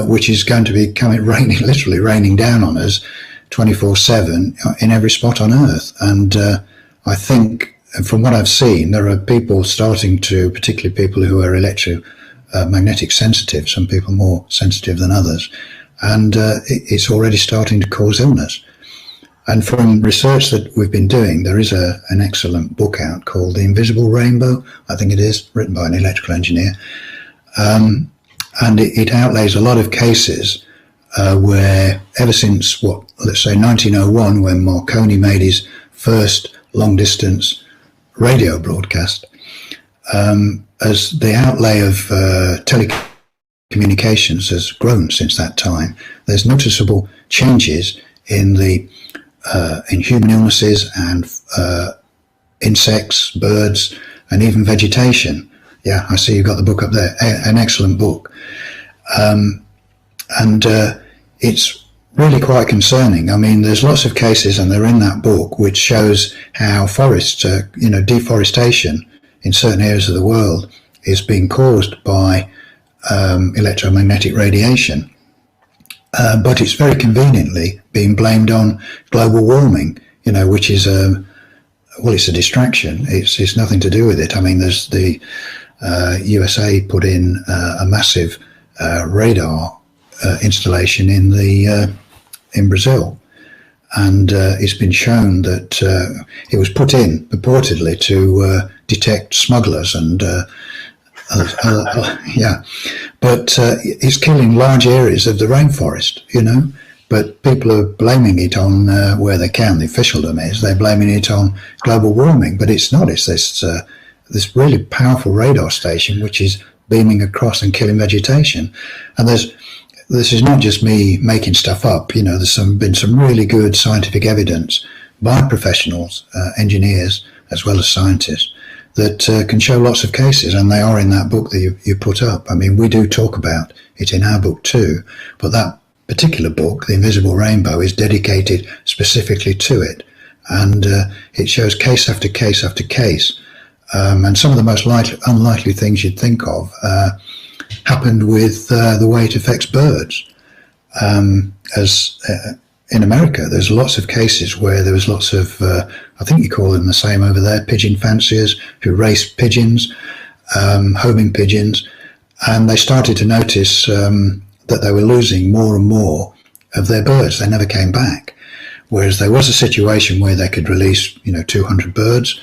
which is going to be literally raining down on us 24/7 in every spot on Earth. And I think from what I've seen, there are people starting to, particularly people who are electromagnetic sensitive, some people more sensitive than others, and it's already starting to cause illness. And from research that we've been doing, there is an excellent book out called The Invisible Rainbow, I think it is, written by an electrical engineer. And it outlays a lot of cases where ever since, let's say 1901, when Marconi made his first long-distance radio broadcast, as the outlay of communications has grown since that time. There's noticeable changes in human illnesses and insects, birds, and even vegetation. Yeah, I see you've got the book up there. An excellent book. And it's really quite concerning. I mean, there's lots of cases, and they're in that book, which shows how forests, deforestation in certain areas of the world is being caused by electromagnetic radiation. But it's very conveniently being blamed on global warming, which is it's a distraction. It's nothing to do with it. I mean, there's the USA put in a massive radar installation in Brazil, and it's been shown that it was put in purportedly to detect smugglers and but it's killing large areas of the rainforest, but people are blaming it on where they can. The officialdom is they're blaming it on global warming, but it's not. It's this really powerful radar station which is beaming across and killing vegetation. And this is not just me making stuff up. There's been some really good scientific evidence by professionals, engineers, as well as scientists, that can show lots of cases, and they are in that book that you put up. I mean, we do talk about it in our book too, but that particular book, The Invisible Rainbow, is dedicated specifically to it, and it shows case after case after case, and some of the most unlikely things you'd think of happened with the way it affects birds. As in America, there's lots of cases where there was lots of, I think you call them the same over there, pigeon fanciers who race pigeons, homing pigeons, and they started to notice that they were losing more and more of their birds. They never came back. Whereas there was a situation where they could release, 200 birds,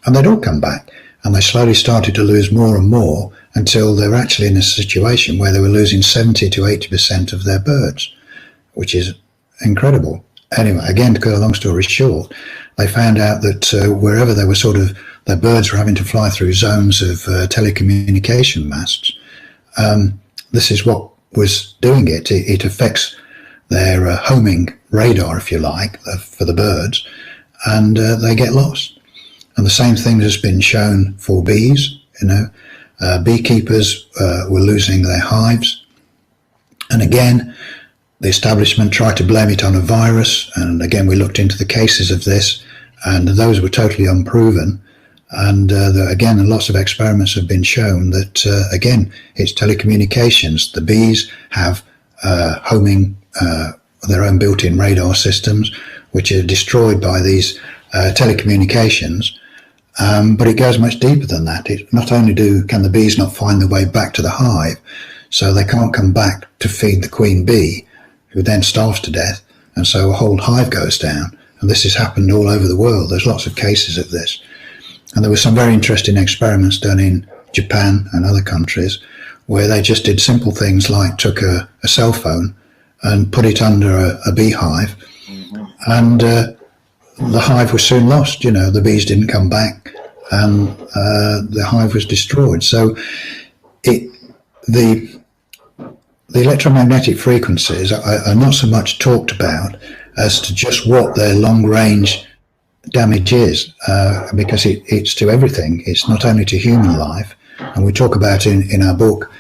and they'd all come back. And they slowly started to lose more and more until they were actually in a situation where they were losing 70 to 80% of their birds, which is incredible. Anyway, again, to cut a long story short, they found out that wherever they were their birds were having to fly through zones of telecommunication masts, this is what was doing it. It affects their homing radar, if you like, for the birds, and they get lost. And the same thing has been shown for bees. Beekeepers were losing their hives. And again, the establishment tried to blame it on a virus. And again, we looked into the cases of this, and those were totally unproven. And again, lots of experiments have been shown that, again, it's telecommunications. The bees have homing, their own built-in radar systems, which are destroyed by these telecommunications. But it goes much deeper than that. Not only can the bees not find their way back to the hive, so they can't come back to feed the queen bee, who then starves to death, and so a whole hive goes down. And this has happened all over the world. There's lots of cases of this. And there were some very interesting experiments done in Japan and other countries where they just did simple things like took a cell phone and put it under a beehive, and the hive was soon lost. The bees didn't come back, and the hive was destroyed. So the electromagnetic frequencies are not so much talked about as to just what their long-range damage is, because it's to everything. It's not only to human life, and we talk about in our book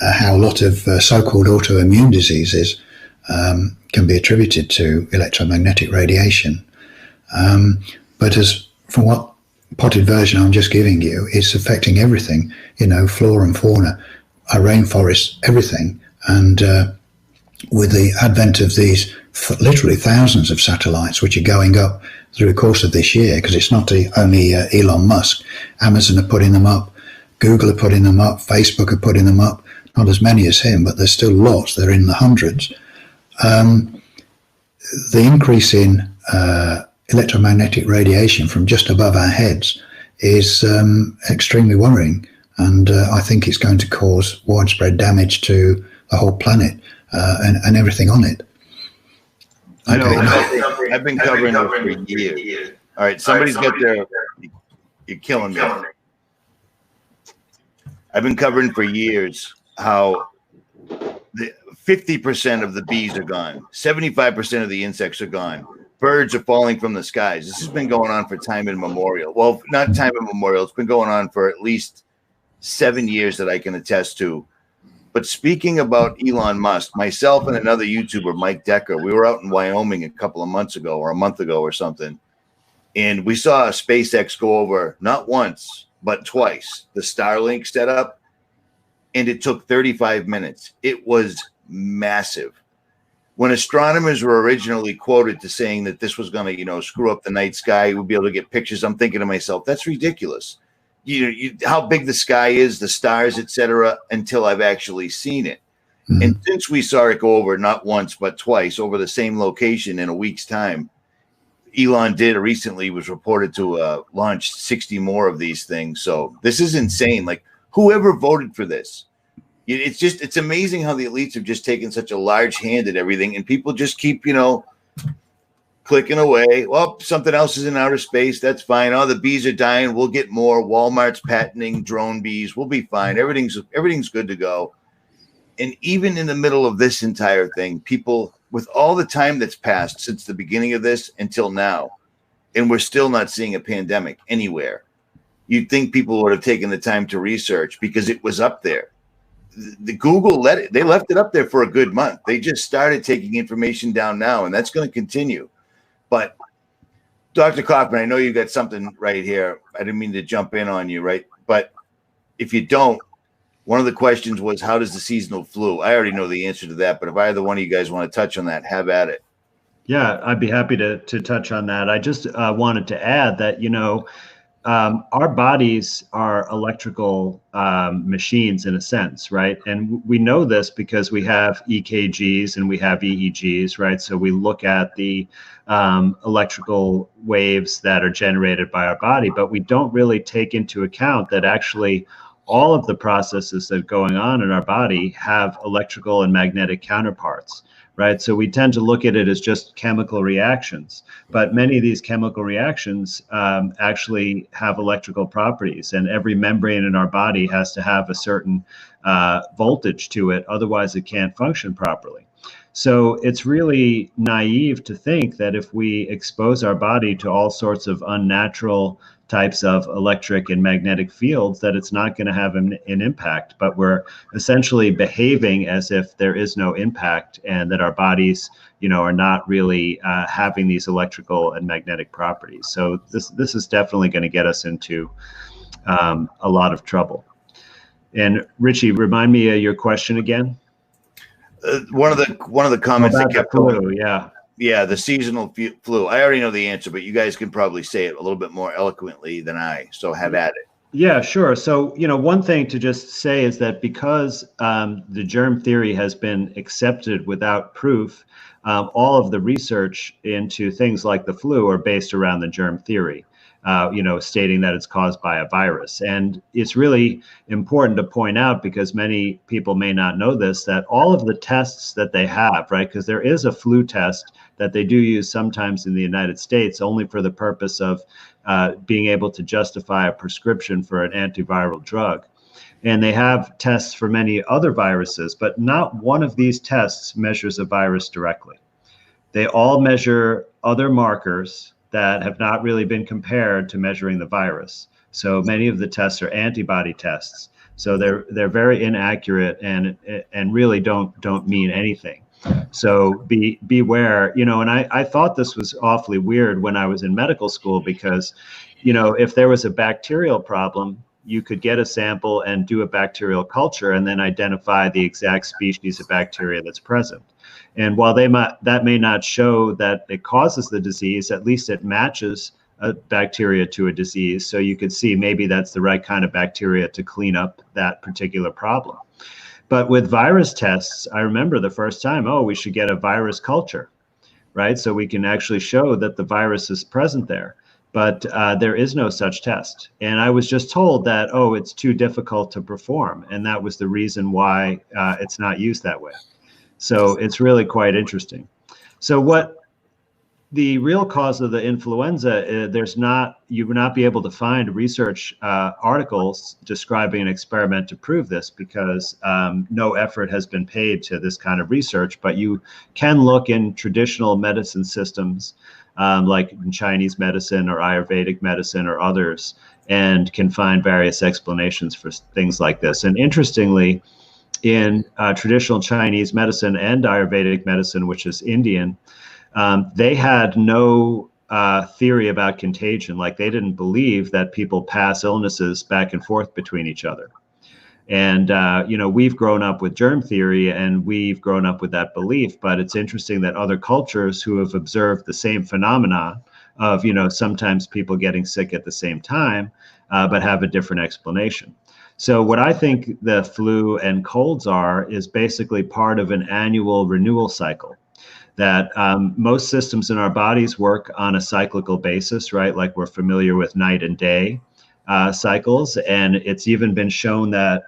how a lot of so-called autoimmune diseases can be attributed to electromagnetic radiation. But as from what potted version I'm just giving you, it's affecting everything, flora and fauna, our rainforests, everything. And with the advent of these literally thousands of satellites which are going up through the course of this year, because it's not only Elon Musk, Amazon are putting them up, Google are putting them up, Facebook are putting them up, not as many as him, but there's still lots, they're in the hundreds. The increase in electromagnetic radiation from just above our heads is extremely worrying, and I think it's going to cause widespread damage to the whole planet and everything on it. I know. I've been covering it for years. All right, somebody's got their. You're killing me. I've been covering for years how 50% of the bees are gone. 75% of the insects are gone. Birds are falling from the skies. This has been going on for time immemorial. Well, not time immemorial. It's been going on for at least 7 years that I can attest to. But speaking about Elon Musk, myself and another YouTuber, Mike Decker, we were out in Wyoming a couple of months ago or a month ago or something. And we saw SpaceX go over not once, but twice the Starlink setup. And it took 35 minutes. It was massive. When astronomers were originally quoted to saying that this was going to, screw up the night sky, we'll be able to get pictures, I'm thinking to myself, that's ridiculous. How big the sky is, the stars, etc., until I've actually seen it. Mm-hmm. And since we saw it go over not once, but twice over the same location in a week's time, Elon recently was reported to launch 60 more of these things. So this is insane. Like, whoever voted for this, it's amazing how the elites have just taken such a large hand at everything, and people just keep, clicking away. Well, something else is in outer space. That's fine. Oh, the bees are dying. We'll get more. Walmart's patenting drone bees. We'll be fine. Everything's good to go. And even in the middle of this entire thing, people, with all the time that's passed since the beginning of this until now, and we're still not seeing a pandemic anywhere, you'd think people would have taken the time to research because it was up there. The Google they left it up there for a good month. They just started taking information down now, and that's going to continue. But Dr. Kaufman, I know you got something right here. I didn't mean to jump in on you, right? But if you don't, one of the questions was, how does the seasonal flu? I already know the answer to that, but if either one of you guys want to touch on that, have at it. Yeah, I'd be happy to touch on that. I just wanted to add that, our bodies are electrical machines in a sense, right? And we know this because we have EKGs and we have EEGs, right? So we look at the electrical waves that are generated by our body, but we don't really take into account that actually all of the processes that are going on in our body have electrical and magnetic counterparts. Right. So we tend to look at it as just chemical reactions, but many of these chemical reactions actually have electrical properties, and every membrane in our body has to have a certain voltage to it. Otherwise, it can't function properly. So it's really naive to think that if we expose our body to all sorts of unnatural types of electric and magnetic fields, that it's not going to have an impact, but we're essentially behaving as if there is no impact, and that our bodies, are not really having these electrical and magnetic properties. So this is definitely going to get us into a lot of trouble. And Richie, remind me of your question again. One of the comments that kept going. Yeah, the seasonal flu. I already know the answer, but you guys can probably say it a little bit more eloquently than I. So have at it. Yeah, sure. So, one thing to just say is that because the germ theory has been accepted without proof, all of the research into things like the flu are based around the germ theory. Stating that it's caused by a virus. And it's really important to point out, because many people may not know this, that all of the tests that they have, right, because there is a flu test that they do use sometimes in the United States only for the purpose of being able to justify a prescription for an antiviral drug. And they have tests for many other viruses, but not one of these tests measures a virus directly. They all measure other markers that have not really been compared to measuring the virus. So many of the tests are antibody tests. So they're very inaccurate and really don't mean anything. So beware, and I thought this was awfully weird when I was in medical school, because, if there was a bacterial problem, you could get a sample and do a bacterial culture and then identify the exact species of bacteria that's present. And while that may not show that it causes the disease, at least it matches a bacteria to a disease. So you could see maybe that's the right kind of bacteria to clean up that particular problem. But with virus tests, I remember the first time, we should get a virus culture, right? So we can actually show that the virus is present there. But there is no such test. And I was just told that, it's too difficult to perform. And that was the reason why it's not used that way. So it's really quite interesting. So what the real cause of the influenza, you would not be able to find research articles describing an experiment to prove this, because no effort has been paid to this kind of research. But you can look in traditional medicine systems, like in Chinese medicine or Ayurvedic medicine or others, and can find various explanations for things like this. And interestingly, in traditional Chinese medicine and Ayurvedic medicine, which is Indian, they had no theory about contagion. Like, they didn't believe that people pass illnesses back and forth between each other. And, we've grown up with germ theory and we've grown up with that belief. But it's interesting that other cultures who have observed the same phenomena of, sometimes people getting sick at the same time, but have a different explanation. So what I think the flu and colds are is basically part of an annual renewal cycle. That most systems in our bodies work on a cyclical basis, right? Like, we're familiar with night and day cycles. And it's even been shown that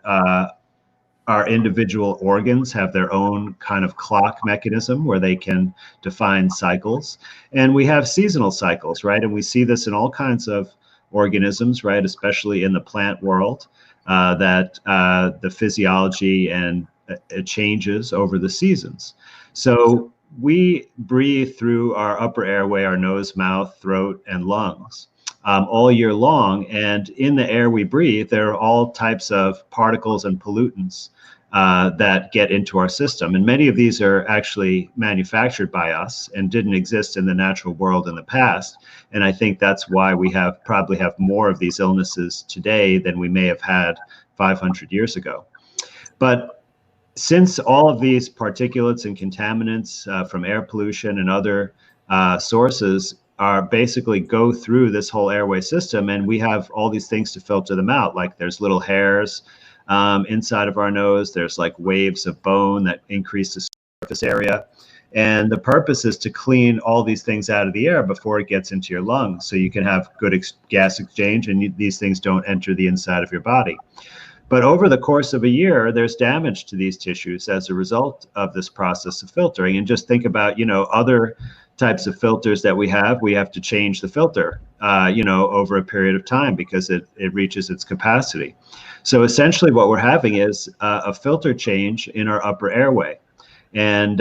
our individual organs have their own kind of clock mechanism where they can define cycles. And we have seasonal cycles, right? And we see this in all kinds of organisms, right? Especially in the plant world, that the physiology and it changes over the seasons. So we breathe through our upper airway, our nose, mouth, throat, and lungs all year long. And in the air we breathe, there are all types of particles and pollutants that get into our system. And many of these are actually manufactured by us and didn't exist in the natural world in the past. And I think that's why we probably have more of these illnesses today than we may have had 500 years ago. But since all of these particulates and contaminants from air pollution and other sources are basically go through this whole airway system, and we have all these things to filter them out, like there's little hairs inside of our nose, there's like waves of bone that increase the surface area. And the purpose is to clean all these things out of the air before it gets into your lungs, so you can have good gas exchange and these things don't enter the inside of your body. But over the course of a year, there's damage to these tissues as a result of this process of filtering. And just think about, other types of filters that we have to change the filter, over a period of time because it reaches its capacity. So essentially what we're having is a filter change in our upper airway. And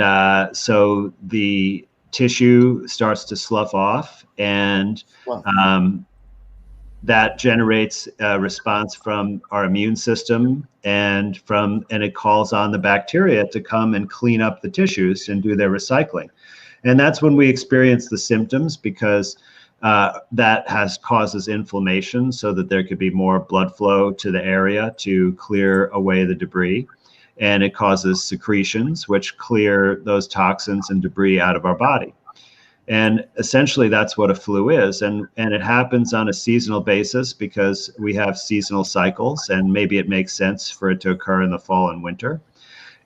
so the tissue starts to slough off, and that generates a response from our immune system, and it calls on the bacteria to come and clean up the tissues and do their recycling. And that's when we experience the symptoms, because that causes inflammation so that there could be more blood flow to the area to clear away the debris. And it causes secretions, which clear those toxins and debris out of our body. And essentially that's what a flu is. And it happens on a seasonal basis because we have seasonal cycles, and maybe it makes sense for it to occur in the fall and winter.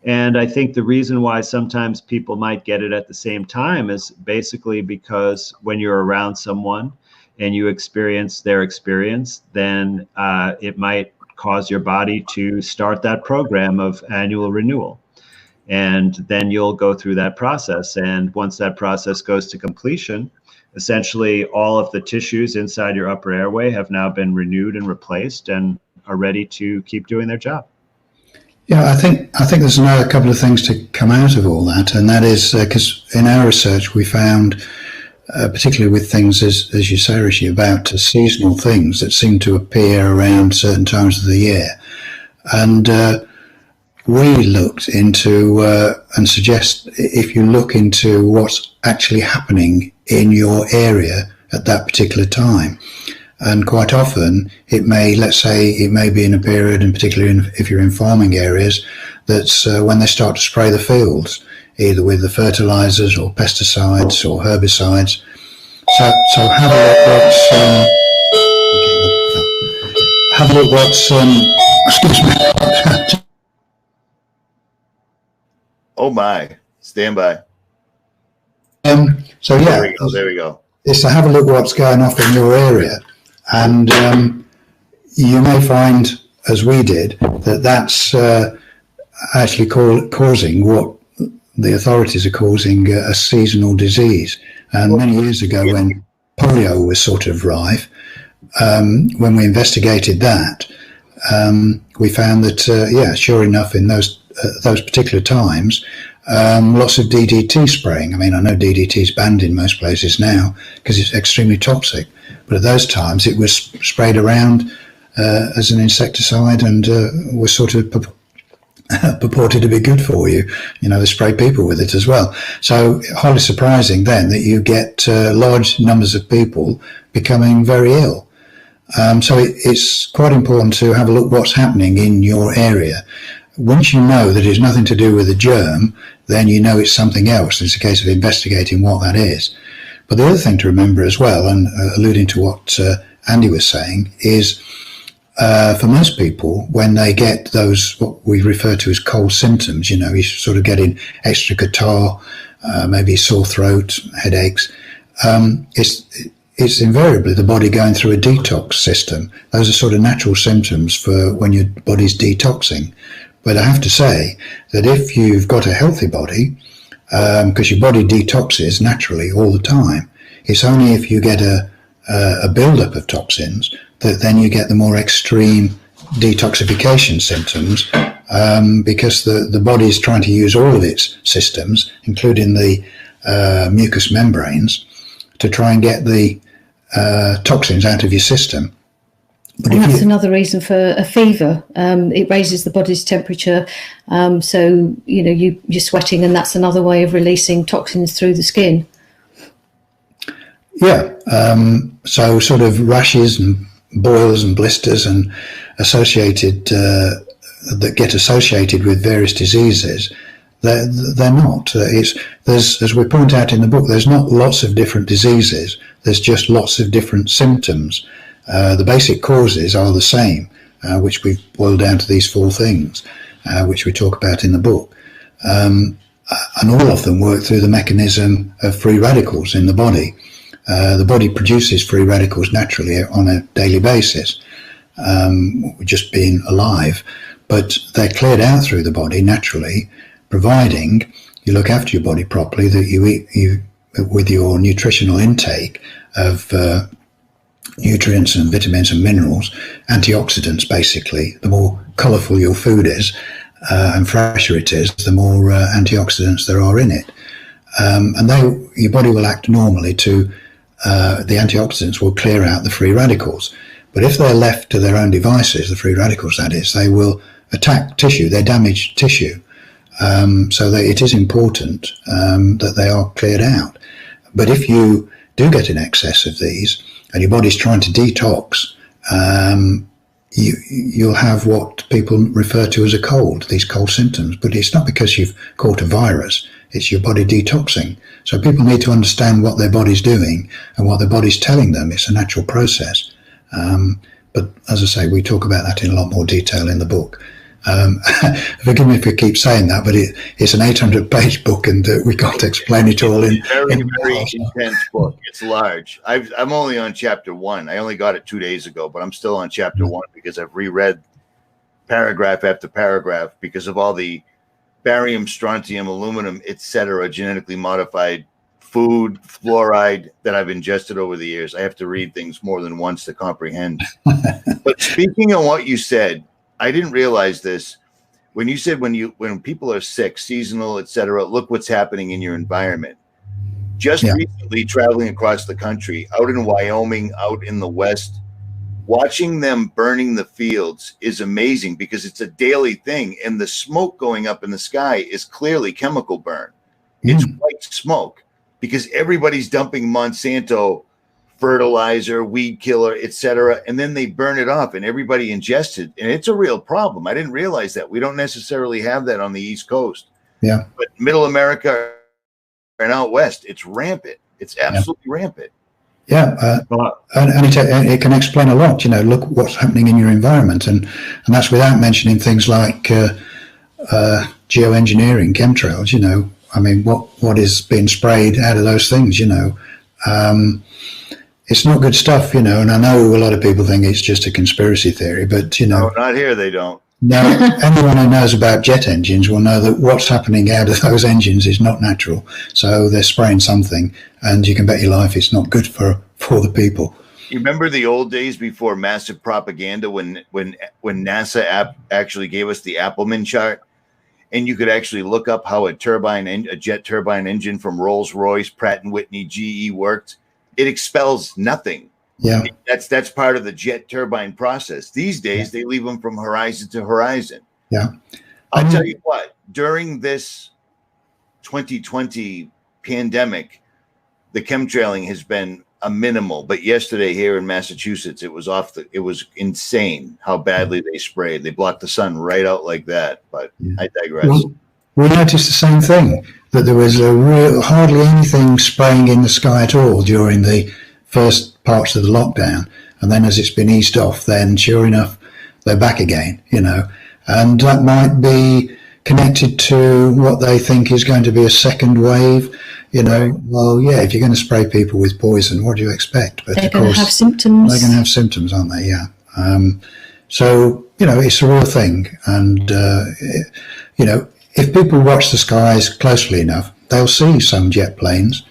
And I think the reason why sometimes people might get it at the same time is basically because when you're around someone and you experience their experience, then it might cause your body to start that program of annual renewal. And then you'll go through that process. And once that process goes to completion, essentially all of the tissues inside your upper airway have now been renewed and replaced and are ready to keep doing their job. Yeah, I think there's another couple of things to come out of all that, and that is because in our research we found, particularly with things, as you say, Richie, about seasonal things that seem to appear around certain times of the year. And we looked into and suggest if you look into what's actually happening in your area at that particular time. And quite often it may be in a period, and particularly if you're in farming areas, that's when they start to spray the fields, either with the fertilizers or pesticides or herbicides. So have a look what's excuse me. Oh my, stand by. So yeah, there we go. Is to have a look what's going off in your area. And you may find, as we did, that's actually causing what the authorities are causing a seasonal disease. And many years ago, when polio was sort of rife, when we investigated that, we found that, sure enough, in those particular times, lots of DDT spraying. I mean, I know DDT is banned in most places now because it's extremely toxic, but at those times it was sprayed around as an insecticide and was sort of purported to be good for you. They spray people with it as well. So highly surprising then that you get large numbers of people becoming very ill. So it's quite important to have a look what's happening in your area. Once you know that it's nothing to do with the germ, then you know it's something else. It's a case of investigating what that is. But the other thing to remember as well, and alluding to what Andy was saying, is for most people, when they get those, what we refer to as cold symptoms, you're sort of getting extra catarrh, maybe sore throat, headaches, it's invariably the body going through a detox system. Those are sort of natural symptoms for when your body's detoxing. But I have to say that if you've got a healthy body, because your body detoxes naturally all the time, it's only if you get a build-up of toxins that then you get the more extreme detoxification symptoms, because the body is trying to use all of its systems, including the mucous membranes, to try and get the toxins out of your system. But and that's another reason for a fever. It raises the body's temperature, so you're sweating, and that's another way of releasing toxins through the skin. Yeah, so sort of rashes and boils and blisters and associated that get associated with various diseases. They're not. There's, as we point out in the book, there's not lots of different diseases. There's just lots of different symptoms. The basic causes are the same, which we've boiled down to these 4 things, which we talk about in the book. And all of them work through the mechanism of free radicals in the body. The body produces free radicals naturally on a daily basis, just being alive, but they're cleared out through the body naturally, providing you look after your body properly, that you eat with your nutritional intake of nutrients and vitamins and minerals, antioxidants basically. The more colourful your food is and fresher it is, the more antioxidants there are in it. And your body will act normally to, the antioxidants will clear out the free radicals. But if they're left to their own devices, the free radicals that is, they will attack tissue, they damage tissue. So that it is important that they are cleared out. But if you do get an excess of these and your body's trying to detox, you'll have what people refer to as a cold, these cold symptoms. But it's not because you've caught a virus, it's your body detoxing. So people need to understand what their body's doing and what their body's telling them. It's a natural process. But as I say, we talk about that in a lot more detail in the book. Forgive me if I keep saying that, but it's an 800-page book, and we can't explain it all in. Very intense book. It's large. I'm only on chapter 1. I only got it 2 days ago, but I'm still on chapter 1 because I've reread paragraph after paragraph because of all the barium, strontium, aluminum, etc., genetically modified food, fluoride that I've ingested over the years. I have to read things more than once to comprehend. But speaking of what you said, I didn't realize this. When you said when people are sick, seasonal, etc., look what's happening in your environment. Just recently traveling across the country, out in Wyoming, out in the West, watching them burning the fields is amazing because it's a daily thing. And the smoke going up in the sky is clearly chemical burn. It's white smoke because everybody's dumping Monsanto fertilizer, weed killer, etc., and then they burn it off and everybody ingests it, and it's a real problem. I didn't realize that. We don't necessarily have that on the East Coast. Yeah. But Middle America and out West, it's rampant. It's absolutely rampant. Yeah, and it can explain a lot. Look what's happening in your environment, and that's without mentioning things like geoengineering, chemtrails. I mean, what is being sprayed out of those things? It's not good stuff, and I know a lot of people think it's just a conspiracy theory, but No, not here. They don't. Now, anyone who knows about jet engines will know that what's happening out of those engines is not natural. So they're spraying something, and you can bet your life it's not good for the people. You remember the old days before massive propaganda when NASA actually gave us the Appleman chart, and you could actually look up how a jet turbine engine from Rolls-Royce, Pratt & Whitney, GE worked. It expels nothing. Yeah, that's part of the jet turbine process. These days, they leave them from horizon to horizon. yeah. I'll tell you what, during this 2020 pandemic, the chemtrailing has been a minimal, but yesterday here in Massachusetts, it was insane how badly they sprayed. They blocked the sun right out like that, but I digress. Well, we noticed the same thing, that there was hardly anything spraying in the sky at all during the first parts of the lockdown. And then as it's been eased off, then sure enough, they're back again, and that might be connected to what they think is going to be a second wave. Well, yeah, if you're going to spray people with poison, what do you expect? But they're going to have symptoms. They're going to have symptoms, aren't they? Yeah. So, it's a real thing. And, if people watch the skies closely enough, they'll see some jet planes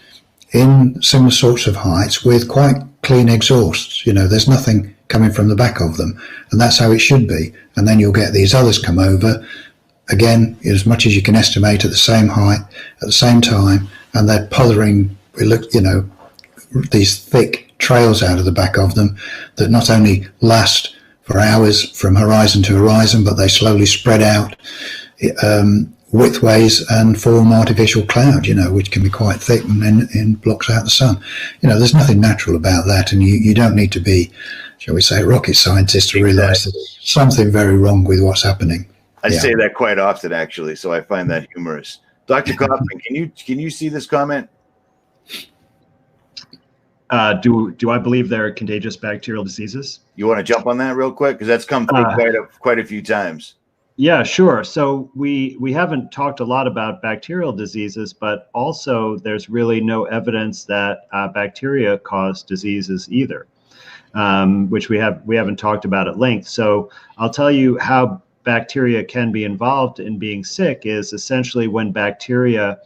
in similar sorts of heights with quite clean exhausts. There's nothing coming from the back of them. And that's how it should be. And then you'll get these others come over, again, as much as you can estimate, at the same height, at the same time, and they're puthering, these thick trails out of the back of them that not only last for hours from horizon to horizon, but they slowly spread out widthways and form artificial cloud, which can be quite thick and blocks out the sun. There's nothing natural about that, and you don't need to be, shall we say, a rocket scientist to realize that there's something very wrong with what's happening. I say that quite often, actually, so I find that humorous. Dr. Kaufman, can you see this comment? Do I believe there are contagious bacterial diseases? You want to jump on that real quick? Because that's come through quite a few times. Yeah, sure. So we haven't talked a lot about bacterial diseases, but also there's really no evidence that bacteria cause diseases either, which we haven't talked about at length. So I'll tell you how bacteria can be involved in being sick is essentially when bacteria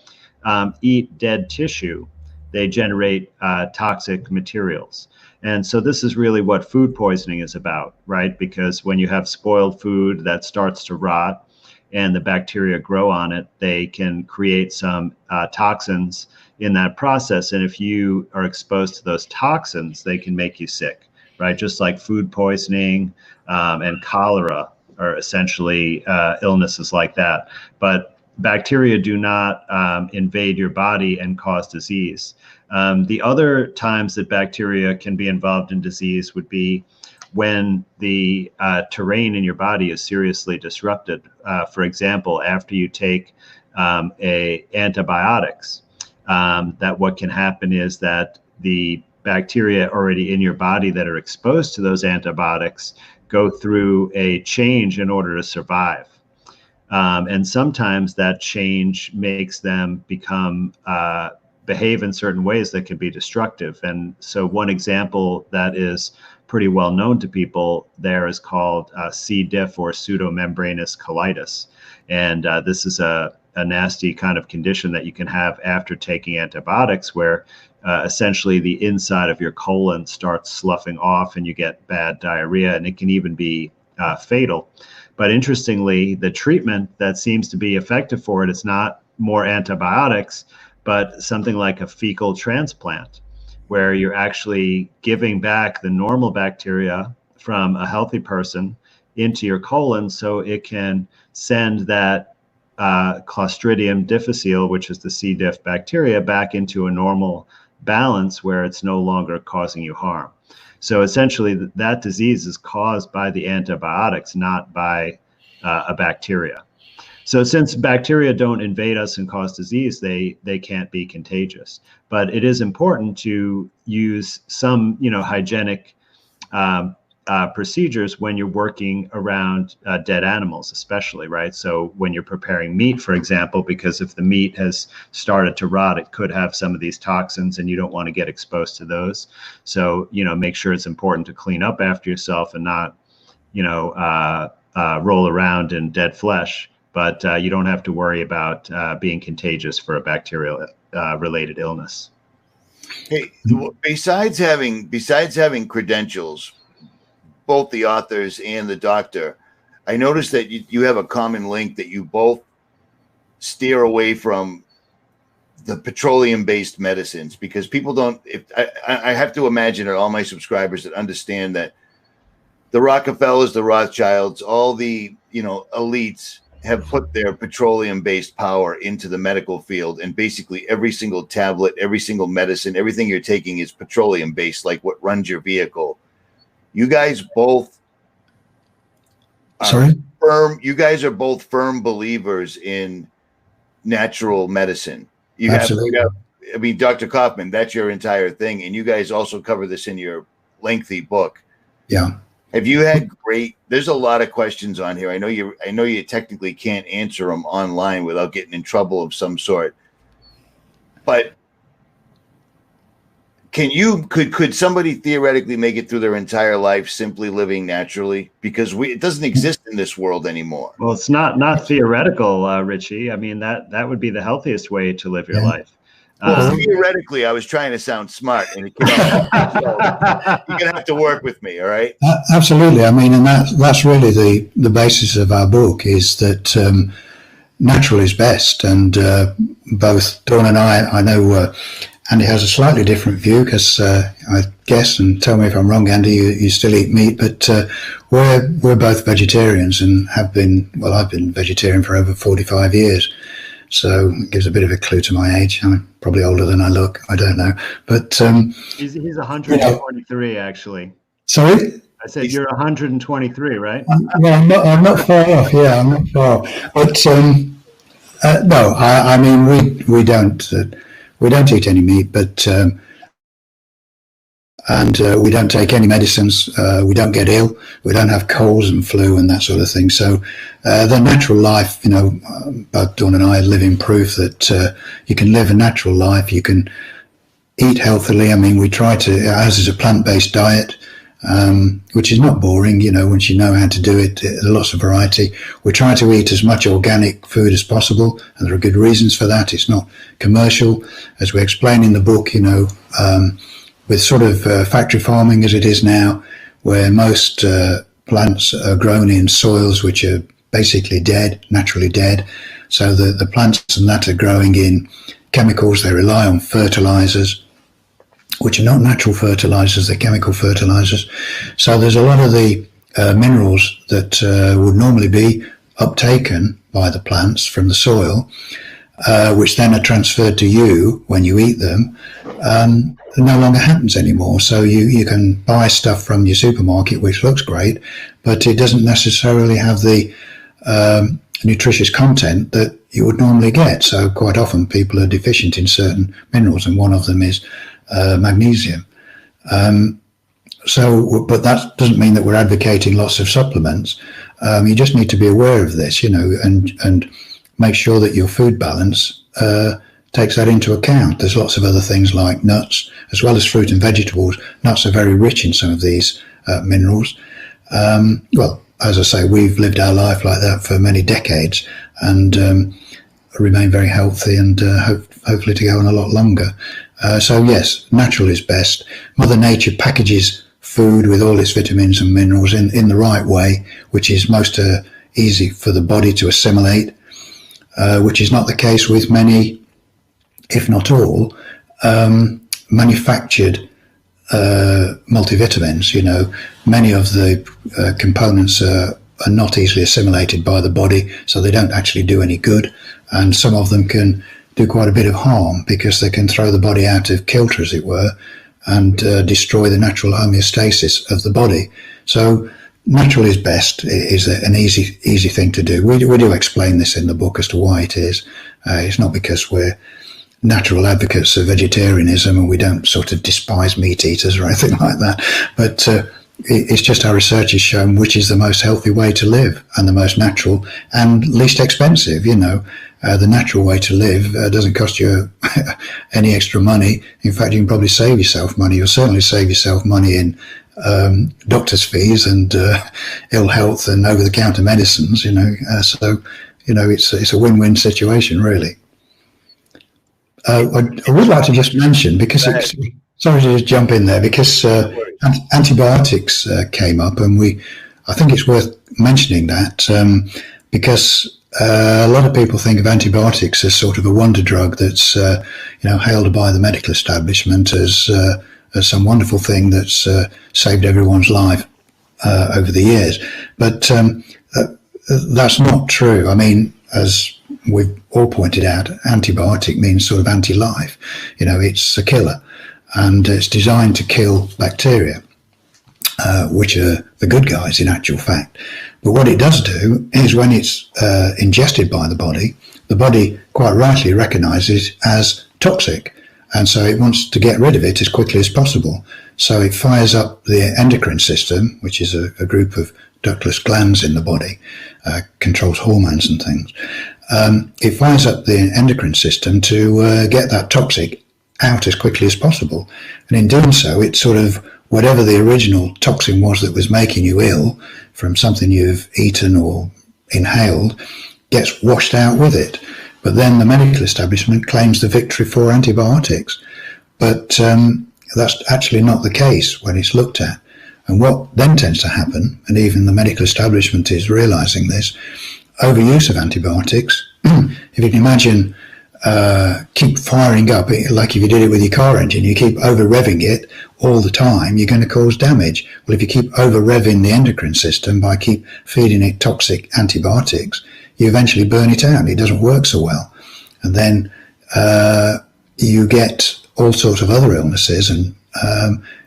eat dead tissue, they generate toxic materials. And so this is really what food poisoning is about, right? Because when you have spoiled food that starts to rot and the bacteria grow on it, they can create some toxins in that process. And if you are exposed to those toxins, they can make you sick, right? Just like food poisoning and cholera are essentially illnesses like that. But bacteria do not invade your body and cause disease. The other times that bacteria can be involved in disease would be when the terrain in your body is seriously disrupted. For example, after you take antibiotics, that what can happen is that the bacteria already in your body that are exposed to those antibiotics go through a change in order to survive. And sometimes that change makes them behave in certain ways that can be destructive. And so one example that is pretty well known to people there is called C. diff or pseudomembranous colitis. And this is a nasty kind of condition that you can have after taking antibiotics where essentially the inside of your colon starts sloughing off and you get bad diarrhea, and it can even be fatal. But interestingly, the treatment that seems to be effective for it is not more antibiotics, but something like a fecal transplant, where you're actually giving back the normal bacteria from a healthy person into your colon so it can send that Clostridium difficile, which is the C. diff bacteria, back into a normal balance where it's no longer causing you harm. So essentially that disease is caused by the antibiotics, not by a bacteria. So since bacteria don't invade us and cause disease, they can't be contagious. But it is important to use some, hygienic procedures when you're working around dead animals, especially, right? So when you're preparing meat, for example, because if the meat has started to rot, it could have some of these toxins and you don't want to get exposed to those. So, make sure it's important to clean up after yourself and not, roll around in dead flesh, but you don't have to worry about being contagious for a bacterial related illness. Hey, besides having credentials, both the authors and the doctor, I noticed that you have a common link that you both steer away from the petroleum-based medicines, because people don't. I have to imagine that all my subscribers that understand that the Rockefellers, the Rothschilds, all the elites have put their petroleum-based power into the medical field, and basically every single tablet, every single medicine, everything you're taking is petroleum-based, like what runs your vehicle. You guys both are firm. You guys are both firm believers in natural medicine. Absolutely. I mean, Dr. Kaufman, that's your entire thing, and you guys also cover this in your lengthy book. Yeah. Have you had there's a lot of questions on here. I know you technically can't answer them online without getting in trouble of some sort. But could somebody theoretically make it through their entire life simply living naturally? Because it doesn't exist in this world anymore. Well, it's not theoretical, Richie. I mean, that would be the healthiest way to live your life. Well, theoretically, I was trying to sound smart, and it came out. So you're gonna have to work with me, all right? Absolutely. I mean, and that's really the basis of our book, is that natural is best. And both Dawn and I know Andy has a slightly different view, because I guess, and tell me if I'm wrong, Andy, you still eat meat, but we're both vegetarians and have been. Well, I've been vegetarian for over 45 years. So it gives a bit of a clue to my age. I'm probably older than I look. I don't know. But he's 123, actually. Sorry? I said you're 123, right? Well, I'm not far off. Yeah, I'm not far off. But no, I mean, we don't eat any meat, but and we don't take any medicines. We don't get ill. We don't have colds and flu and that sort of thing. So the natural life, both Dawn and I are living proof that you can live a natural life. You can eat healthily. I mean, we try to, ours is a plant-based diet, which is not boring, once you know how to do it. There's lots of variety. We try to eat as much organic food as possible, and there are good reasons for that. It's not commercial. As we explain in the book, with sort of factory farming as it is now, where most plants are grown in soils which are basically dead, naturally dead. So the plants and that are growing in chemicals. They rely on fertilizers, which are not natural fertilizers, they're chemical fertilizers. So there's a lot of the minerals that would normally be uptaken by the plants from the soil, which then are transferred to you when you eat them. It no longer happens anymore. So you can buy stuff from your supermarket which looks great, but it doesn't necessarily have the nutritious content that you would normally get. So quite often people are deficient in certain minerals, and one of them is magnesium. But that doesn't mean that we're advocating lots of supplements. You just need to be aware of this, and make sure that your food balance takes that into account. There's lots of other things like nuts, as well as fruit and vegetables. Nuts are very rich in some of these minerals. Well, as I say, we've lived our life like that for many decades, and remain very healthy, and hopefully to go on a lot longer. So yes, natural is best. Mother Nature packages food with all its vitamins and minerals in the right way, which is most easy for the body to assimilate, which is not the case with many, if not all, manufactured multivitamins. Many of the components are not easily assimilated by the body, so they don't actually do any good, and some of them can do quite a bit of harm because they can throw the body out of kilter, as it were, and destroy the natural homeostasis of the body. So natural is best is an easy thing to do. We do explain this in the book as to why it is. It's not because we're natural advocates of vegetarianism and we don't sort of despise meat eaters or anything like that, but it's just our research has shown which is the most healthy way to live, and the most natural and least expensive. The natural way to live doesn't cost you any extra money. In fact, you can probably save yourself money. You'll certainly save yourself money in doctor's fees and ill health and over-the-counter medicines, so it's a win-win situation, really. I would like to just mention, because sorry to just jump in there, because antibiotics came up, and I think it's worth mentioning that because a lot of people think of antibiotics as sort of a wonder drug that's hailed by the medical establishment as some wonderful thing that's saved everyone's life over the years, but that's not true. I mean, as we've all pointed out, antibiotic means sort of anti-life. It's a killer, and it's designed to kill bacteria, which are the good guys in actual fact. But what it does do is, when it's ingested by the body quite rightly recognizes it as toxic, and so it wants to get rid of it as quickly as possible. So it fires up the endocrine system, which is a group of ductless glands in the body, controls hormones and things. It fires up the endocrine system to get that toxic out as quickly as possible. And in doing so, it sort of, whatever the original toxin was that was making you ill from something you've eaten or inhaled, gets washed out with it. But then the medical establishment claims the victory for antibiotics. But that's actually not the case when it's looked at. And what then tends to happen, and even the medical establishment is realizing this, overuse of antibiotics. If you can imagine, keep firing up, like if you did it with your car engine, you keep over-revving it all the time, you're going to cause damage. Well, if you keep over-revving the endocrine system by keep feeding it toxic antibiotics, you eventually burn it out. It doesn't work so well. And then you get all sorts of other illnesses and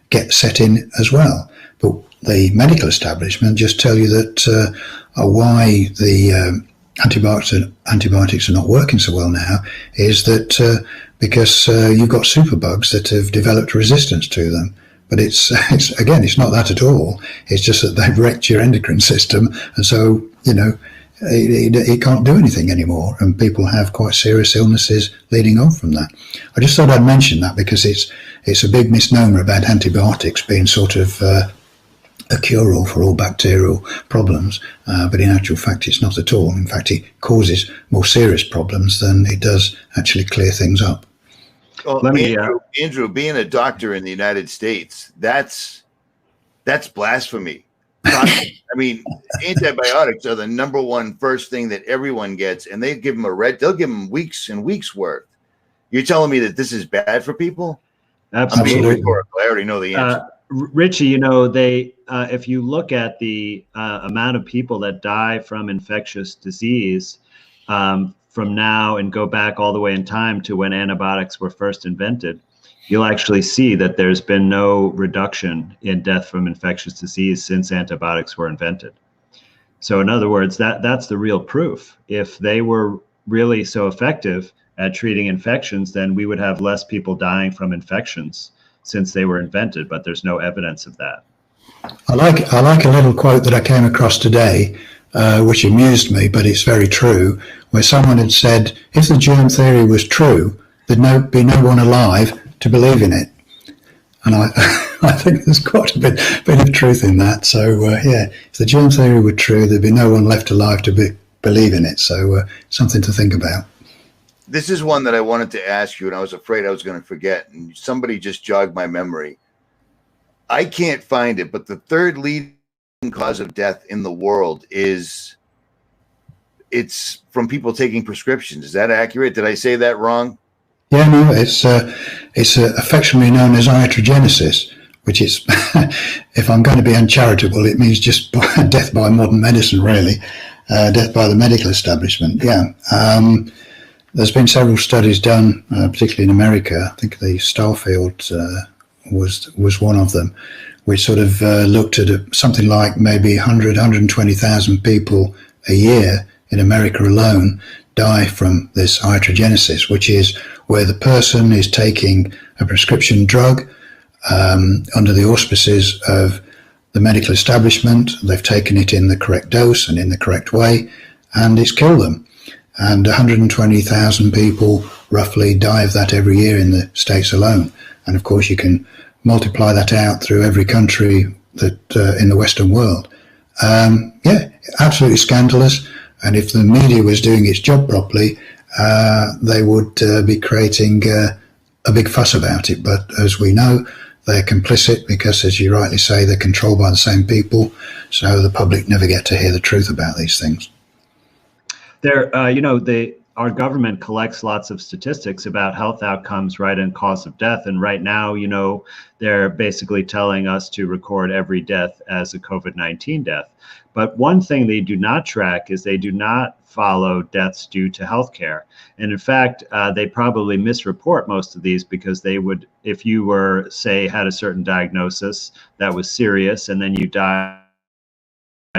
get set in as well. But the medical establishment just tell you that why the antibiotics are not working so well now is that because you've got superbugs that have developed resistance to them. But it's not that at all. It's just that they've wrecked your endocrine system, and so it can't do anything anymore, and people have quite serious illnesses leading on from that. I just thought I'd mention that because it's a big misnomer about antibiotics being sort of a cure-all for all bacterial problems, but in actual fact it's not at all. In fact, it causes more serious problems than it does actually clear things up. Well, Andrew, being a doctor in the United States, that's blasphemy. I mean, antibiotics are the number one first thing that everyone gets, and they give them they'll give them weeks and weeks worth. You're telling me that this is bad for people? Absolutely. I already know the answer. Richie, if you look at the amount of people that die from infectious disease from now and go back all the way in time to when antibiotics were first invented, you'll actually see that there's been no reduction in death from infectious disease since antibiotics were invented. So in other words, that's the real proof. If they were really so effective at treating infections, then we would have less people dying from infections since they were invented, but there's no evidence of that. I like a little quote that I came across today, which amused me, but it's very true, where someone had said, if the germ theory was true, there'd be no one alive to believe in it. And I think there's quite a bit of truth in that. So, if the germ theory were true, there'd be no one left alive to believe in it. So, something to think about. This is one that I wanted to ask you, and I was afraid I was going to forget, and somebody just jogged my memory. I can't find it, but the third leading cause of death in the world it's from people taking prescriptions. Is that accurate? Did I say that wrong? Yeah, no, it's affectionately known as iatrogenesis, which is, if I'm going to be uncharitable, it means just death by modern medicine, really, death by the medical establishment. Yeah. There's been several studies done, particularly in America. I think the Starfield was one of them, which sort of looked at something like maybe 120,000 people a year in America alone die from this iatrogenesis, which is where the person is taking a prescription drug under the auspices of the medical establishment. They've taken it in the correct dose and in the correct way, and it's killed them. And 120,000 people roughly die of that every year in the States alone. And of course, you can multiply that out through every country that in the Western world. Yeah, absolutely scandalous. And if the media was doing its job properly, they would be creating a big fuss about it. But as we know, they're complicit because, as you rightly say, they're controlled by the same people. So the public never get to hear the truth about these things. Our government collects lots of statistics about health outcomes, right, and cause of death. And right now, they're basically telling us to record every death as a COVID-19 death. But one thing they do not track is they do not follow deaths due to healthcare. And in fact, they probably misreport most of these because they would, if you were, say, had a certain diagnosis that was serious and then you died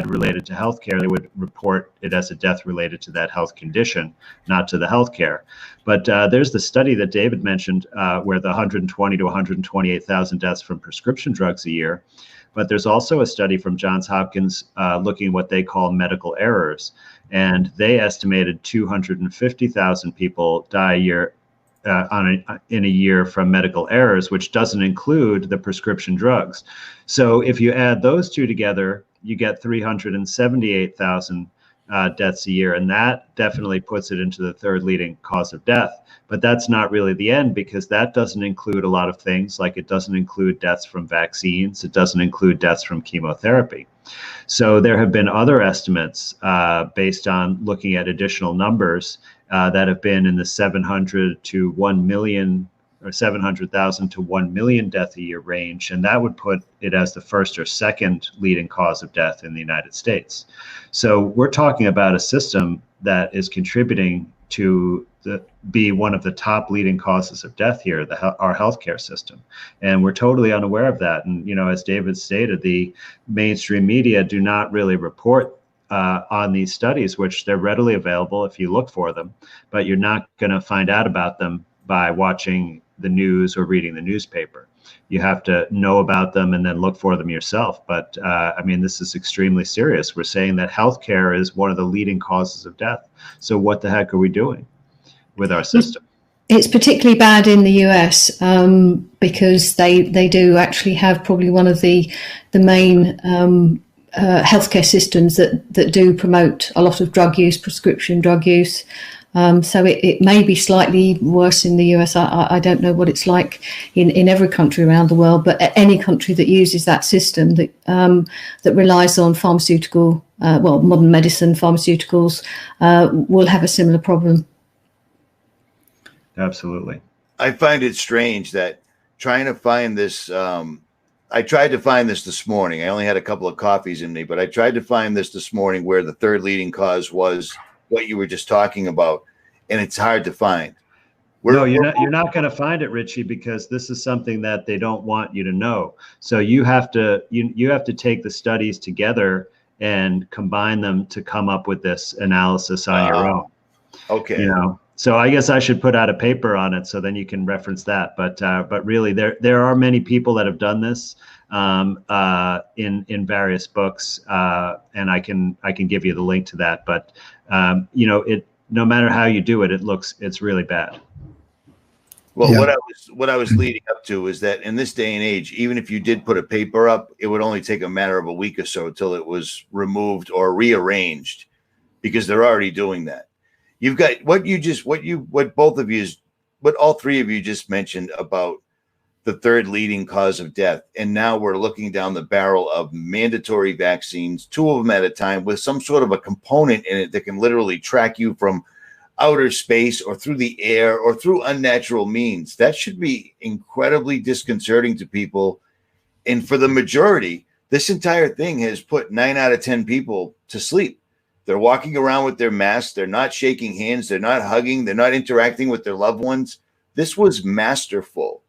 related to healthcare, they would report it as a death related to that health condition, not to the healthcare. But there's the study that David mentioned where the 120 to 128,000 deaths from prescription drugs a year. But there's also a study from Johns Hopkins looking at what they call medical errors. And they estimated 250,000 people die a year in a year from medical errors, which doesn't include the prescription drugs. So if you add those two together, you get 378,000 deaths a year. And that definitely puts it into the third leading cause of death. But that's not really the end, because that doesn't include a lot of things. Like, it doesn't include deaths from vaccines. It doesn't include deaths from chemotherapy. So there have been other estimates based on looking at additional numbers that have been in the 700 to 1 million or 700,000 to 1 million death a year range. And that would put it as the first or second leading cause of death in the United States. So we're talking about a system that is contributing to be one of the top leading causes of death here, our healthcare system. And we're totally unaware of that. And, as David stated, the mainstream media do not really report on these studies, which they're readily available if you look for them, but you're not going to find out about them by watching the news or reading the newspaper. You have to know about them and then look for them yourself. But this is extremely serious. We're saying that healthcare is one of the leading causes of death. So what the heck are we doing with our system? It's particularly bad in the US because they do actually have probably one of the main healthcare systems that do promote a lot of drug use, prescription drug use. So it may be slightly worse in the US. I don't know what it's like in every country around the world, but any country that uses that system that relies on pharmaceutical, modern medicine, pharmaceuticals, will have a similar problem. Absolutely. I find it strange that trying to find this, I tried to find this morning. I only had a couple of coffees in me, but I tried to find this morning where the third leading cause was what you were just talking about, and it's hard to find. You're not going to find it, Richie, because this is something that they don't want you to know. So you have to take the studies together and combine them to come up with this analysis on your own. Okay. So I guess I should put out a paper on it so then you can reference that. But really, there are many people that have done this in various books, and I can give you the link to that. But no matter how you do it, it's really bad. Well, yeah. What I was leading up to is that in this day and age, even if you did put a paper up, it would only take a matter of a week or so until it was removed or rearranged, because they're already doing that. You've got what all three of you just mentioned about the third leading cause of death. And now we're looking down the barrel of mandatory vaccines, 2 of them at a time, with some sort of a component in it that can literally track you from outer space or through the air or through unnatural means. That should be incredibly disconcerting to people. And for the majority, this entire thing has put 9 out of 10 people to sleep. They're walking around with their masks. They're not shaking hands. They're not hugging. They're not interacting with their loved ones. This was masterful.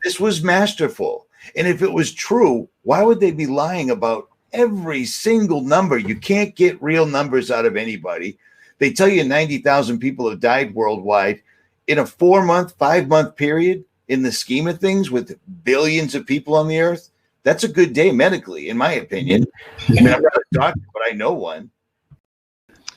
This was masterful. And if it was true, why would they be lying about every single number? You can't get real numbers out of anybody. They tell you 90,000 people have died worldwide in a 4-month, 5-month period. In the scheme of things, with billions of people on the earth, that's a good day medically, in my opinion. I mean, I'm not a doctor, but I know one.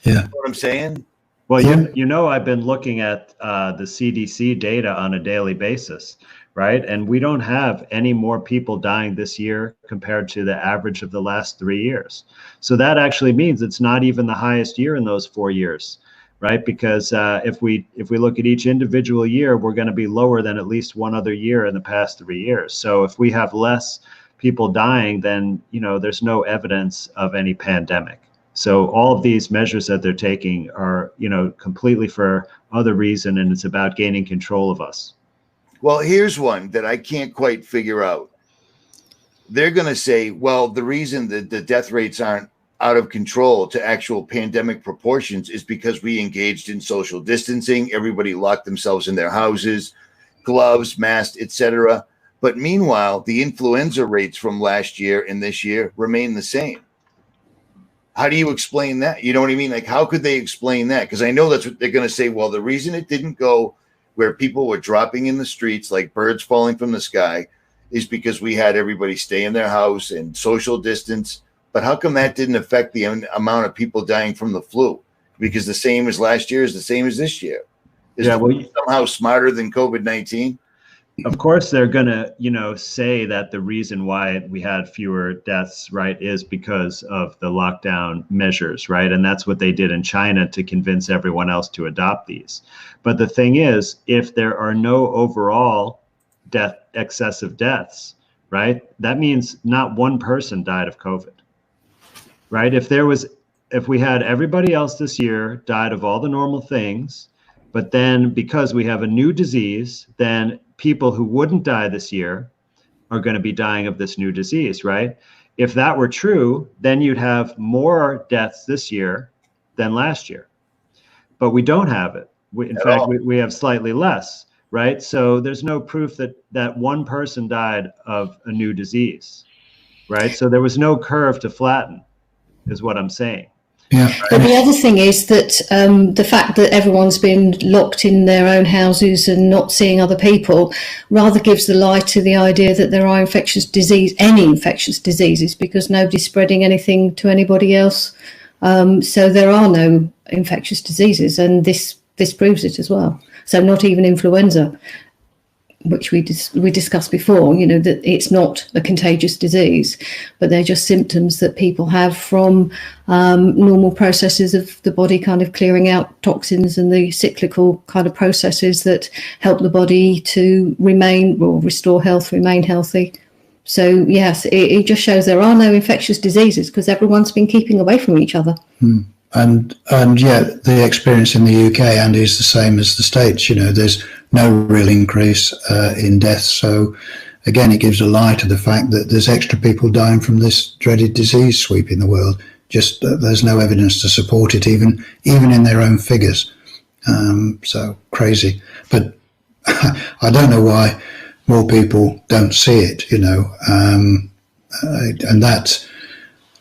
Yeah. You know what I'm saying? Well, I've been looking at the CDC data on a daily basis, right? And we don't have any more people dying this year compared to the average of the last 3 years. So that actually means it's not even the highest year in those 4 years, right? Because if we look at each individual year, we're going to be lower than at least one other year in the past 3 years. So if we have less people dying, then there's no evidence of any pandemic. So all of these measures that they're taking are completely for other reason, and it's about gaining control of us. Well, here's one that I can't quite figure out. They're going to say, well, the reason that the death rates aren't out of control to actual pandemic proportions is because we engaged in social distancing. Everybody locked themselves in their houses, gloves, masks, etc. But meanwhile, the influenza rates from last year and this year remain the same. How do you explain that? You know what I mean? Like, how could they explain that? Because I know that's what they're going to say. Well, the reason it didn't go where people were dropping in the streets like birds falling from the sky is because we had everybody stay in their house and social distance. But how come that didn't affect the amount of people dying from the flu? Because the same as last year is the same as this year. Is it somehow smarter than COVID-19? Of course, they're going to, say that the reason why we had fewer deaths, right, is because of the lockdown measures, right? And that's what they did in China to convince everyone else to adopt these. But the thing is, if there are no overall excessive deaths, right, that means not one person died of COVID, right? If we had everybody else this year died of all the normal things, but then because we have a new disease, then people who wouldn't die this year are going to be dying of this new disease, right? If that were true, then you'd have more deaths this year than last year. But we don't have it. In fact, we have slightly less, right? So there's no proof that one person died of a new disease, right? So there was no curve to flatten, is what I'm saying. Yeah. But the other thing is that the fact that everyone's been locked in their own houses and not seeing other people rather gives the lie to the idea that there are any infectious diseases, because nobody's spreading anything to anybody else. So there are no infectious diseases, and this proves it as well. So not even influenza, which we discussed before, that it's not a contagious disease, but they're just symptoms that people have from normal processes of the body kind of clearing out toxins and the cyclical kind of processes that help the body to restore health, remain healthy. So yes, it just shows there are no infectious diseases because everyone's been keeping away from each other. And yet the experience in the UK, Andy, is the same as the States. There's no real increase in deaths. So again, it gives a lie to the fact that there's extra people dying from this dreaded disease sweeping the world. Just there's no evidence to support it, even in their own figures. So crazy. But I don't know why more people don't see it, and that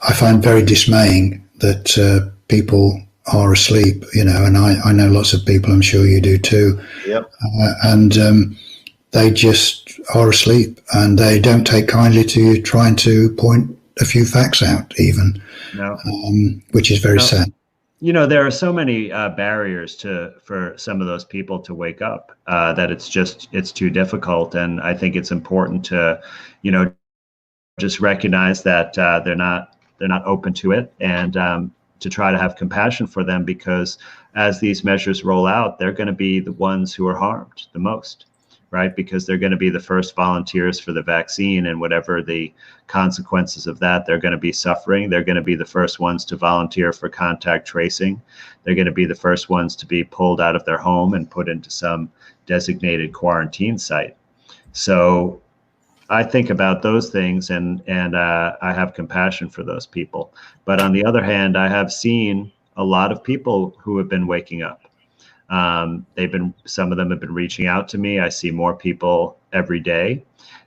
I find very dismaying that people are asleep, and I know lots of people, I'm sure you do too. Yep. And they just are asleep, and they don't take kindly to you trying to point a few facts out even, which is very sad. There are so many barriers for some of those people to wake up that it's too difficult. And I think it's important to, just recognize that they're not open to it, and to try to have compassion for them, because as these measures roll out, they're going to be the ones who are harmed the most, right? Because they're going to be the first volunteers for the vaccine, and whatever the consequences of that, they're going to be suffering. They're going to be the first ones to volunteer for contact tracing. They're going to be the first ones to be pulled out of their home and put into some designated quarantine site. So I think about those things, and I have compassion for those people. But on the other hand, I have seen a lot of people who have been waking up. Some of them have been reaching out to me. I see more people every day.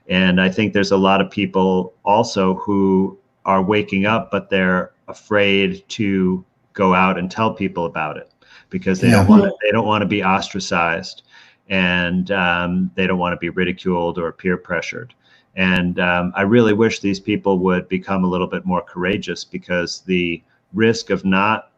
And I think there's a lot of people also who are waking up, but they're afraid to go out and tell people about it, because they don't want to be ostracized, and they don't want to be ridiculed or peer pressured. And I really wish these people would become a little bit more courageous, because the risk of not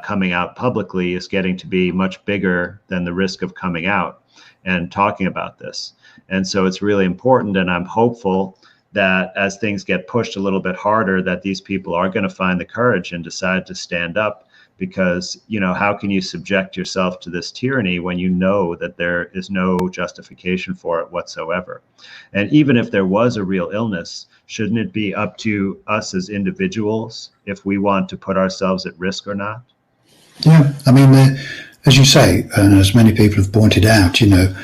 coming out publicly is getting to be much bigger than the risk of coming out and talking about this. And so it's really important, and I'm hopeful that as things get pushed a little bit harder, that these people are going to find the courage and decide to stand up, because, you know, how can you subject yourself to this tyranny when you know that there is no justification for it whatsoever? And even if there was a real illness, shouldn't it be up to us as individuals if we want to put ourselves at risk or not? Yeah, I mean, as you say, and as many people have pointed out, you know,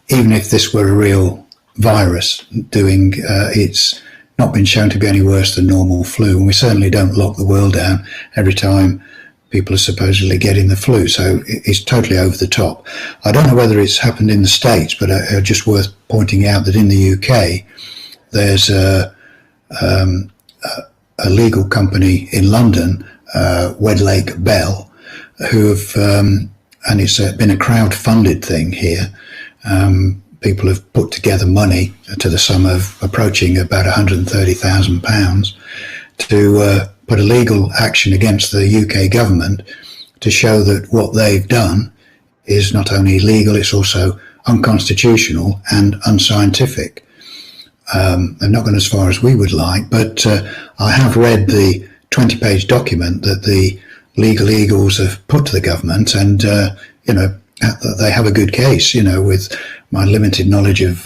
even if this were a real virus it's not been shown to be any worse than normal flu, and we certainly don't lock the world down every time people are supposedly getting the flu, so it's totally over the top. I don't know whether it's happened in the States, but just worth pointing out that in the UK there's a legal company in London, Wedlake Bell, who have and it's been a crowd-funded thing here. People have put together money to the sum of approaching about £130,000 to put a legal action against the UK government to show that what they've done is not only illegal, it's also unconstitutional and unscientific. They've not gone as far as we would like, but I have read the 20-page document that the legal eagles have put to the government, and you know, they have a good case, you know, with my limited knowledge of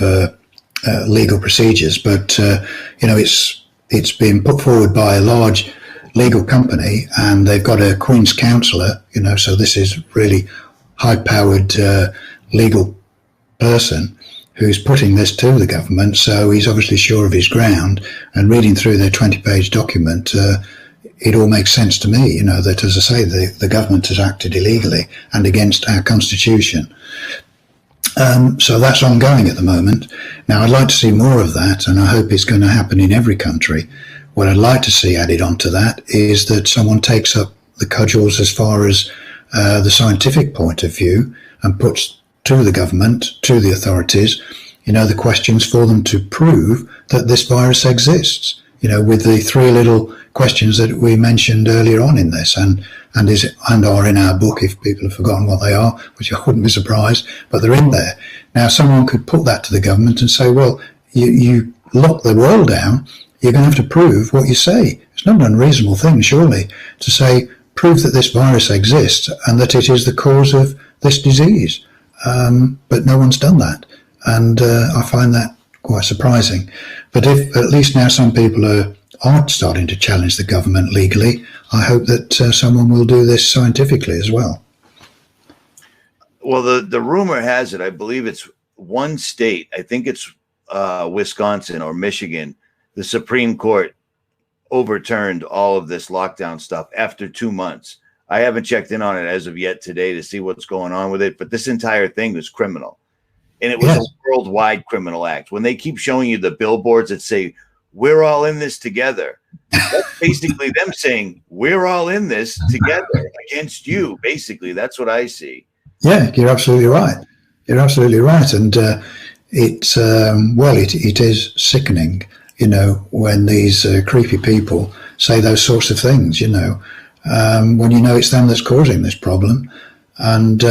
legal procedures, but you know, it's been put forward by a large legal company, and they've got a Queen's Counsellor, you know, so this is really high-powered legal person who's putting this to the government, so he's obviously sure of his ground, and reading through their 20-page document, it all makes sense to me, you know, that, as I say, the government has acted illegally and against our constitution. So that's ongoing at the moment. Now, I'd like to see more of that, and I hope it's going to happen in every country. What I'd like to see added onto that is that someone takes up the cudgels as far as the scientific point of view and puts to the government, to the authorities, you know, the questions for them to prove that this virus exists, you know, with the three little questions that we mentioned earlier on in this, and are in our book, if people have forgotten what they are, which I wouldn't be surprised, but they're in there. Now, someone could put that to the government and say, well, you lock the world down, you're going to have to prove what you say. It's not an unreasonable thing, surely, to say, prove that this virus exists and that it is the cause of this disease. But no one's done that, and I find that quite surprising. But if at least now some people are starting to challenge the government legally, I hope that someone will do this scientifically as well. Well, the rumor has it, I believe it's one state, I think it's Wisconsin or Michigan, the Supreme Court overturned all of this lockdown stuff after 2 months. I haven't checked in on it as of yet today to see what's going on with it, but this entire thing was criminal. And it was a worldwide criminal act. When they keep showing you the billboards that say, we're all in this together, that's basically them saying, we're all in this together against you. Basically, that's what I see. Yeah, you're absolutely right. You're absolutely right. And it is sickening, you know, when these creepy people say those sorts of things, you know, when you know it's them that's causing this problem. And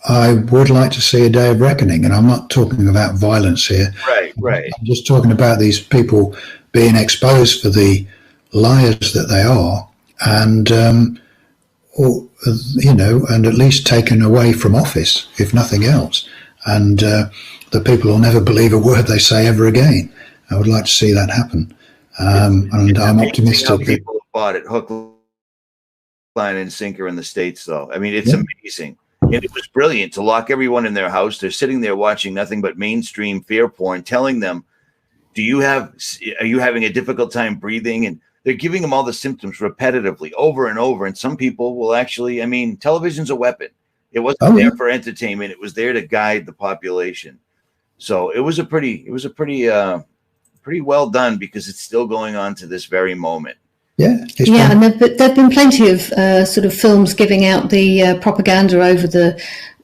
I would like to see a day of reckoning, and I'm not talking about violence here. Right. I'm just talking about these people being exposed for the liars that they are, and you know, and at least taken away from office, if nothing else. And the people will never believe a word they say ever again. I would like to see that happen, and I'm optimistic that people have bought it hook, line, and sinker in the States, though. I mean, it's amazing. And it was brilliant to lock everyone in their house. They're sitting there watching nothing but mainstream fear porn, telling them, are you having a difficult time breathing? And they're giving them all the symptoms repetitively over and over. And some people will actually, I mean, television's a weapon. It wasn't there for entertainment. It was there to guide the population. So it was pretty well done, because it's still going on to this very moment. Yeah, and there've been plenty of sort of films giving out the propaganda over the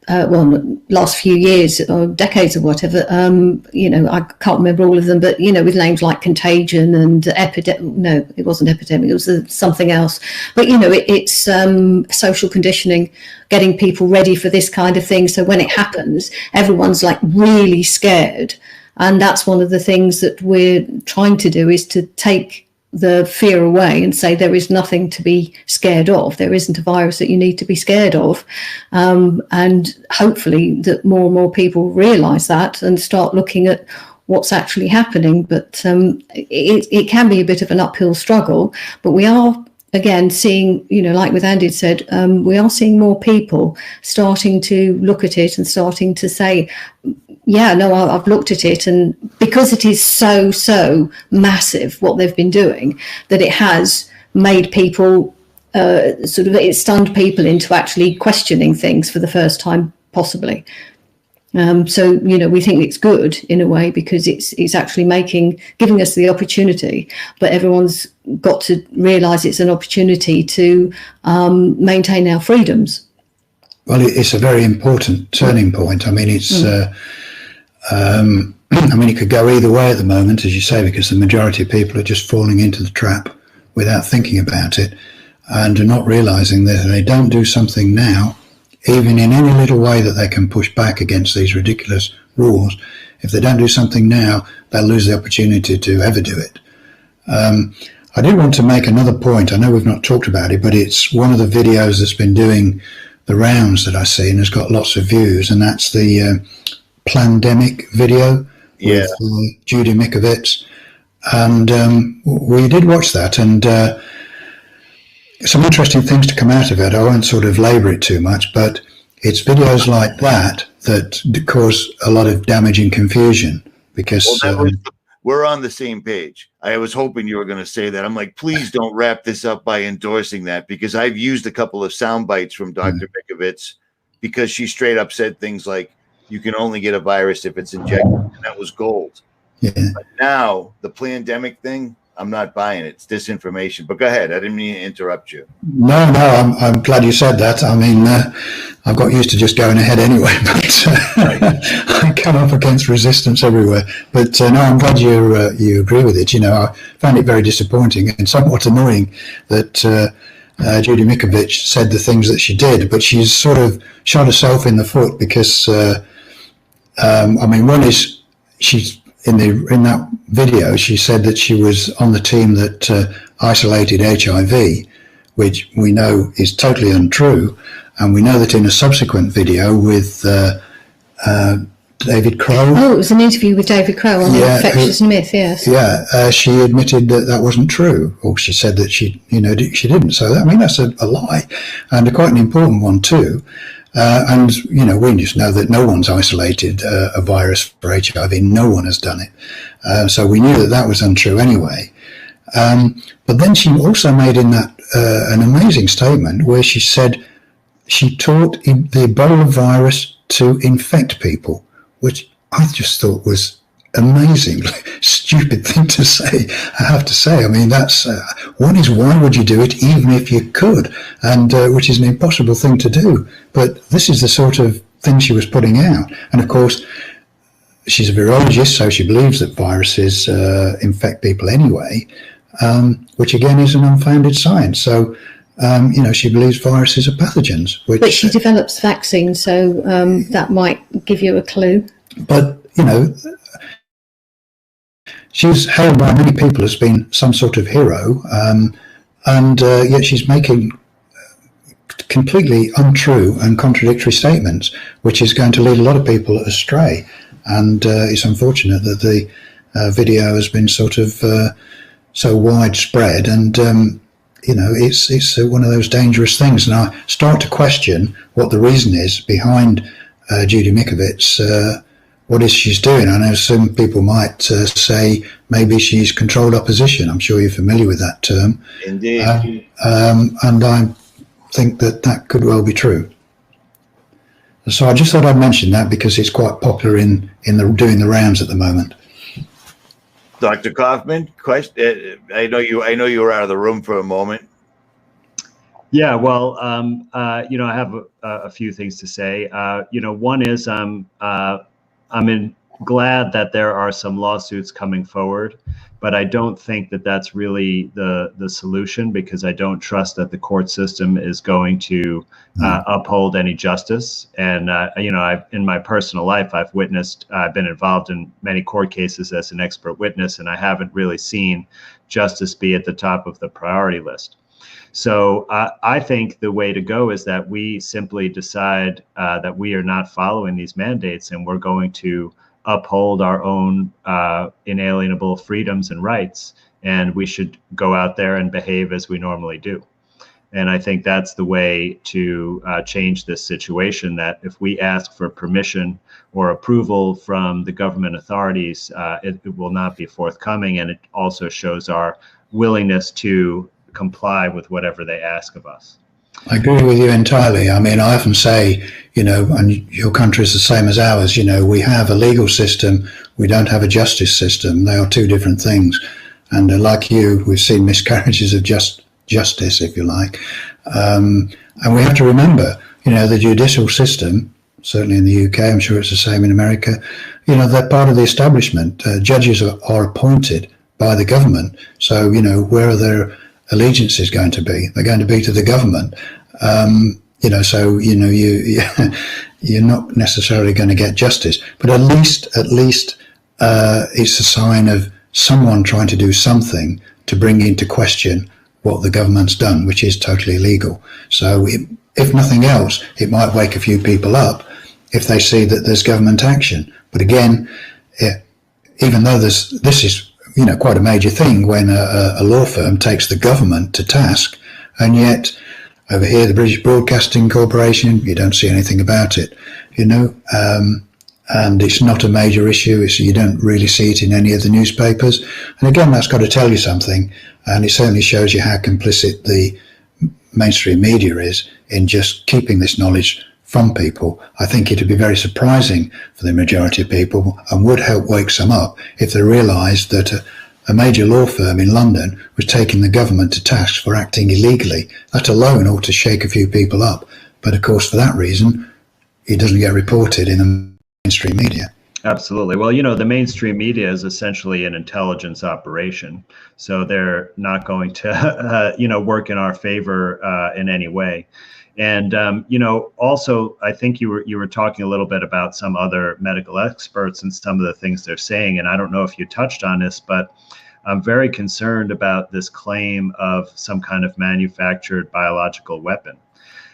last few years or decades or whatever, I can't remember all of them, but, with names like contagion and epidemic. No, it wasn't epidemic. It was something else. But, it's social conditioning, getting people ready for this kind of thing. So when it happens, everyone's like really scared. And that's one of the things that we're trying to do, is to take the fear away and say there is nothing to be scared of. There isn't a virus that you need to be scared of. And hopefully that more and more people realise that and start looking at what's actually happening. But it can be a bit of an uphill struggle. But we are, again, seeing, like with Andy said, we are seeing more people starting to look at it and starting to say, yeah, no, I've looked at it, and because it is so massive what they've been doing, that it has made people it stunned people into actually questioning things for the first time, possibly. So we think it's good in a way, because it's actually giving us the opportunity, but everyone's got to realise it's an opportunity to maintain our freedoms. Well, it's a very important turning point. I mean, it's. It could go either way at the moment, as you say, because the majority of people are just falling into the trap without thinking about it, and are not realising that if they don't do something now, even in any little way that they can push back against these ridiculous rules, if they don't do something now, they'll lose the opportunity to ever do it. I did want to make another point. I know we've not talked about it, but it's one of the videos that's been doing the rounds that I see and has got lots of views, and that's the Plandemic video with Judy Mikovits, and we did watch that, and some interesting things to come out of it. I won't sort of labour it too much, but it's videos like that cause a lot of damage and confusion, because we're on the same page. I was hoping you were going to say that. I'm like, please don't wrap this up by endorsing that, because I've used a couple of sound bites from Dr. Mikovits, because she straight up said things like, you can only get a virus if it's injected, and that was gold. Yeah. But now the pandemic thing, I'm not buying it. It's disinformation. But go ahead. I didn't mean to interrupt you. No, I'm glad you said that. I mean, I've got used to just going ahead anyway, but I come up against resistance everywhere. But no, I'm glad you agree with it. I found it very disappointing and somewhat annoying that Judy Mikovits said the things that she did, but she's sort of shot herself in the foot, because one is, she's in that video, she said that she was on the team that isolated HIV, which we know is totally untrue, and we know that in a subsequent video with David Crow. Oh, it was an interview with David Crow on the infectious myth, yes. Yeah, she admitted that wasn't true, or she said that she didn't. So, that's a lie, and quite an important one too. And we just know that no one's isolated a virus for HIV. No one has done it. So we knew that was untrue anyway. But then she also made in that an amazing statement where she said she taught the Ebola virus to infect people, which I just thought was amazingly stupid thing to say. I have to say, that's one is, why would you do it even if you could, and which is an impossible thing to do. But this is the sort of thing she was putting out, and of course she's a virologist, so she believes that viruses infect people anyway, which again is an unfounded science. So she believes viruses are pathogens. But she develops vaccines, so that might give you a clue. But she's held by many people as being some sort of hero, and yet she's making completely untrue and contradictory statements, which is going to lead a lot of people astray. And it's unfortunate that the video has been sort of so widespread, and it's one of those dangerous things. And I start to question what the reason is behind Judy Mikovits. What is she's doing? I know some people might say maybe she's controlled opposition. I'm sure you're familiar with that term. Indeed. And I think that could well be true. So I just thought I'd mention that because it's quite popular in doing the rounds at the moment. Dr. Kaufman, question. I know you were out of the room for a moment. Yeah, well, I have a few things to say. One is glad that there are some lawsuits coming forward, but I don't think that that's really the solution, because I don't trust that the court system is going to uphold any justice. And in my personal life, I've been involved in many court cases as an expert witness, and I haven't really seen justice be at the top of the priority list. So I think the way to go is that we simply decide that we are not following these mandates, and we're going to uphold our own inalienable freedoms and rights, and we should go out there and behave as we normally do. And I think that's the way to change this situation, that if we ask for permission or approval from the government authorities, it will not be forthcoming, and it also shows our willingness to comply with whatever they ask of us. I agree with you entirely. I mean, I often say, and your country is the same as ours, we have a legal system, we don't have a justice system. They are two different things. And like you, we've seen miscarriages of justice, if you like. And we have to remember, the judicial system, certainly in the UK, I'm sure it's the same in America, they're part of the establishment. Judges are appointed by the government. So, where are their allegiances going to be? They're going to be to the government. So you're not necessarily going to get justice, but at least it's a sign of someone trying to do something to bring into question what the government's done, which is totally illegal. So if nothing else, it might wake a few people up if they see that there's government action. But again, even though this is quite a major thing when a law firm takes the government to task, and yet over here, the British Broadcasting Corporation, you don't see anything about it, and it's not a major issue. You don't really see it in any of the newspapers. And again, that's got to tell you something, and it certainly shows you how complicit the mainstream media is in just keeping this knowledge from people. I think it would be very surprising for the majority of people, and would help wake some up if they realised that a major law firm in London was taking the government to task for acting illegally. That alone ought to shake a few people up. But of course, for that reason, it doesn't get reported in the mainstream media. Absolutely. Well, the mainstream media is essentially an intelligence operation, so they're not going to, work in our favor in any way. And also, I think you were talking a little bit about some other medical experts and some of the things they're saying. And I don't know if you touched on this, but I'm very concerned about this claim of some kind of manufactured biological weapon.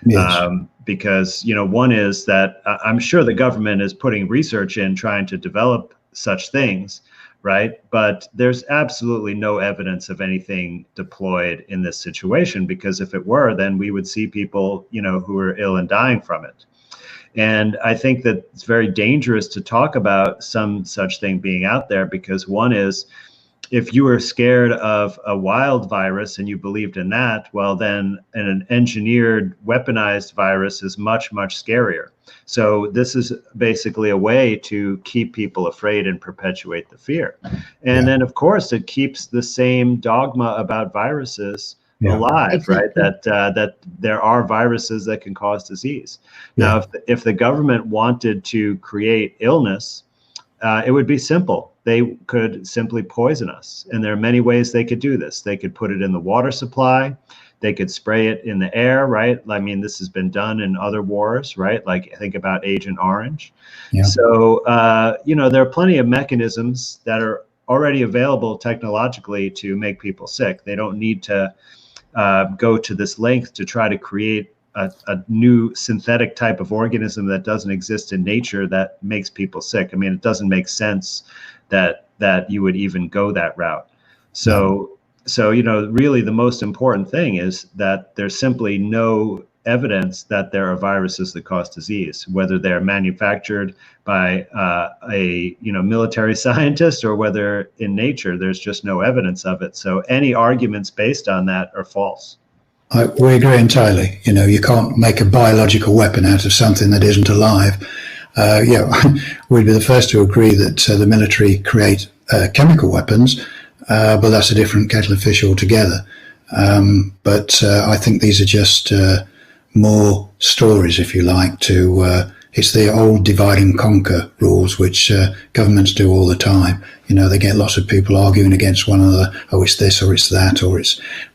Yes. Because, one is that I'm sure the government is putting research in trying to develop such things, right? But there's absolutely no evidence of anything deployed in this situation, because if it were, then we would see people, who are ill and dying from it. And I think that it's very dangerous to talk about some such thing being out there, because one is, if you were scared of a wild virus and you believed in that, well, then an engineered, weaponized virus is much, much scarier. So this is basically a way to keep people afraid and perpetuate the fear. And then, of course, it keeps the same dogma about viruses alive, exactly. Right? That there are viruses that can cause disease. Now, if the government wanted to create illness, it would be simple. They could simply poison us. And there are many ways they could do this. They could put it in the water supply. They could spray it in the air, right? I mean, this has been done in other wars, right? Like, think about Agent Orange. Yeah. So, there are plenty of mechanisms that are already available technologically to make people sick. They don't need to go to this length to try to create a new synthetic type of organism that doesn't exist in nature that makes people sick. I mean, it doesn't make sense that you would even go that route. So really the most important thing is that there's simply no evidence that there are viruses that cause disease, whether they're manufactured by a military scientist or whether in nature. There's just no evidence of it. So any arguments based on that are false. We agree entirely. You can't make a biological weapon out of something that isn't alive. We'd be the first to agree that the military create chemical weapons, but that's a different kettle of fish altogether. But I think these are just more stories, if you like, it's the old divide and conquer rules, which governments do all the time. They get lots of people arguing against one another. Oh, it's this or it's that,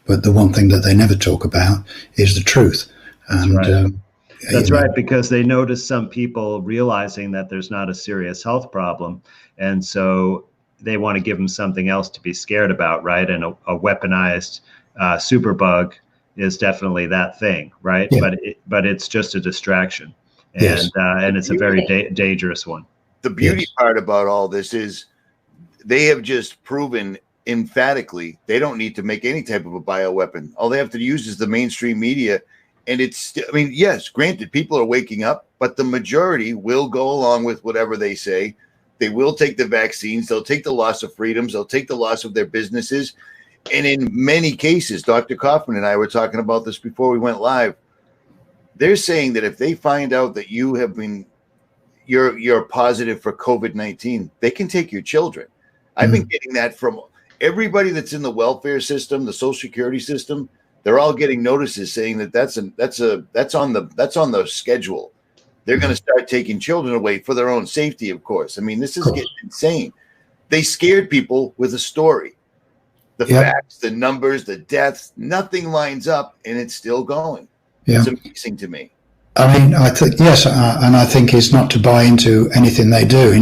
but the one thing that they never talk about is the truth. And that's right. That's right, because they notice some people realizing that there's not a serious health problem, and so they want to give them something else to be scared about, right? And a weaponized superbug is definitely that thing, right? Yeah. But it's just a distraction, and yes. And it's a very dangerous one. The beauty part about all this is they have just proven emphatically they don't need to make any type of a bioweapon. All they have to use is the mainstream media. And yes, granted, people are waking up, but the majority will go along with whatever they say. They will take the vaccines. They'll take the loss of freedoms. They'll take the loss of their businesses. And in many cases, Dr. Kaufman and I were talking about this before we went live. They're saying that if they find out that you're positive for COVID-19, they can take your children. I've been getting that from everybody that's in the welfare system, the Social Security system. They're all getting notices saying that that's on the schedule. They're going to start taking children away for their own safety, of course. I mean, this is getting insane. They scared people with a story. The facts, the numbers, the deaths, nothing lines up, and it's still going. Yeah. It's amazing to me. I mean, I think, yes, and I think it's not to buy into anything they do.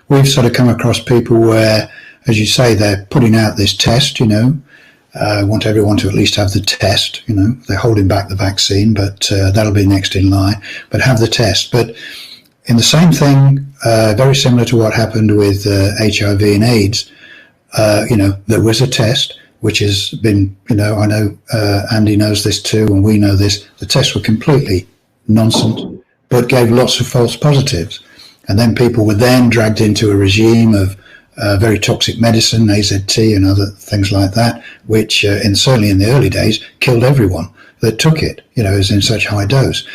We've sort of come across people where, as you say, they're putting out this test, want everyone to at least have the test. They're holding back the vaccine, but that'll be next in line. But have the test. But in the same thing, very similar to what happened with HIV and AIDS, there was a test, which has been, I know Andy knows this too, and we know this. The tests were completely nonsense, but gave lots of false positives. And then people were then dragged into a regime of very toxic medicine, AZT and other things like that, which certainly in the early days killed everyone that took it, as in such high dose.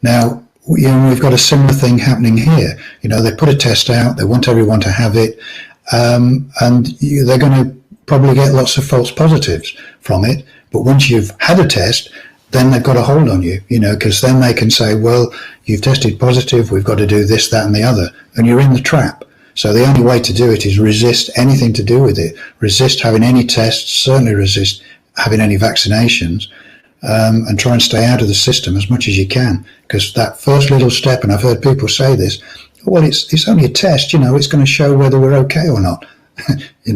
Now, we've got a similar thing happening here. They put a test out, they want everyone to have it, and they're going to probably get lots of false positives from it. But once you've had a test, then they've got a hold on you, because then they can say, well, you've tested positive, we've got to do this, that, and the other, and you're in the trap. So the only way to do it is resist anything to do with it, resist having any tests, certainly resist having any vaccinations, and try and stay out of the system as much as you can. Because that first little step, and I've heard people say this, well, it's only a test, it's going to show whether we're okay or not.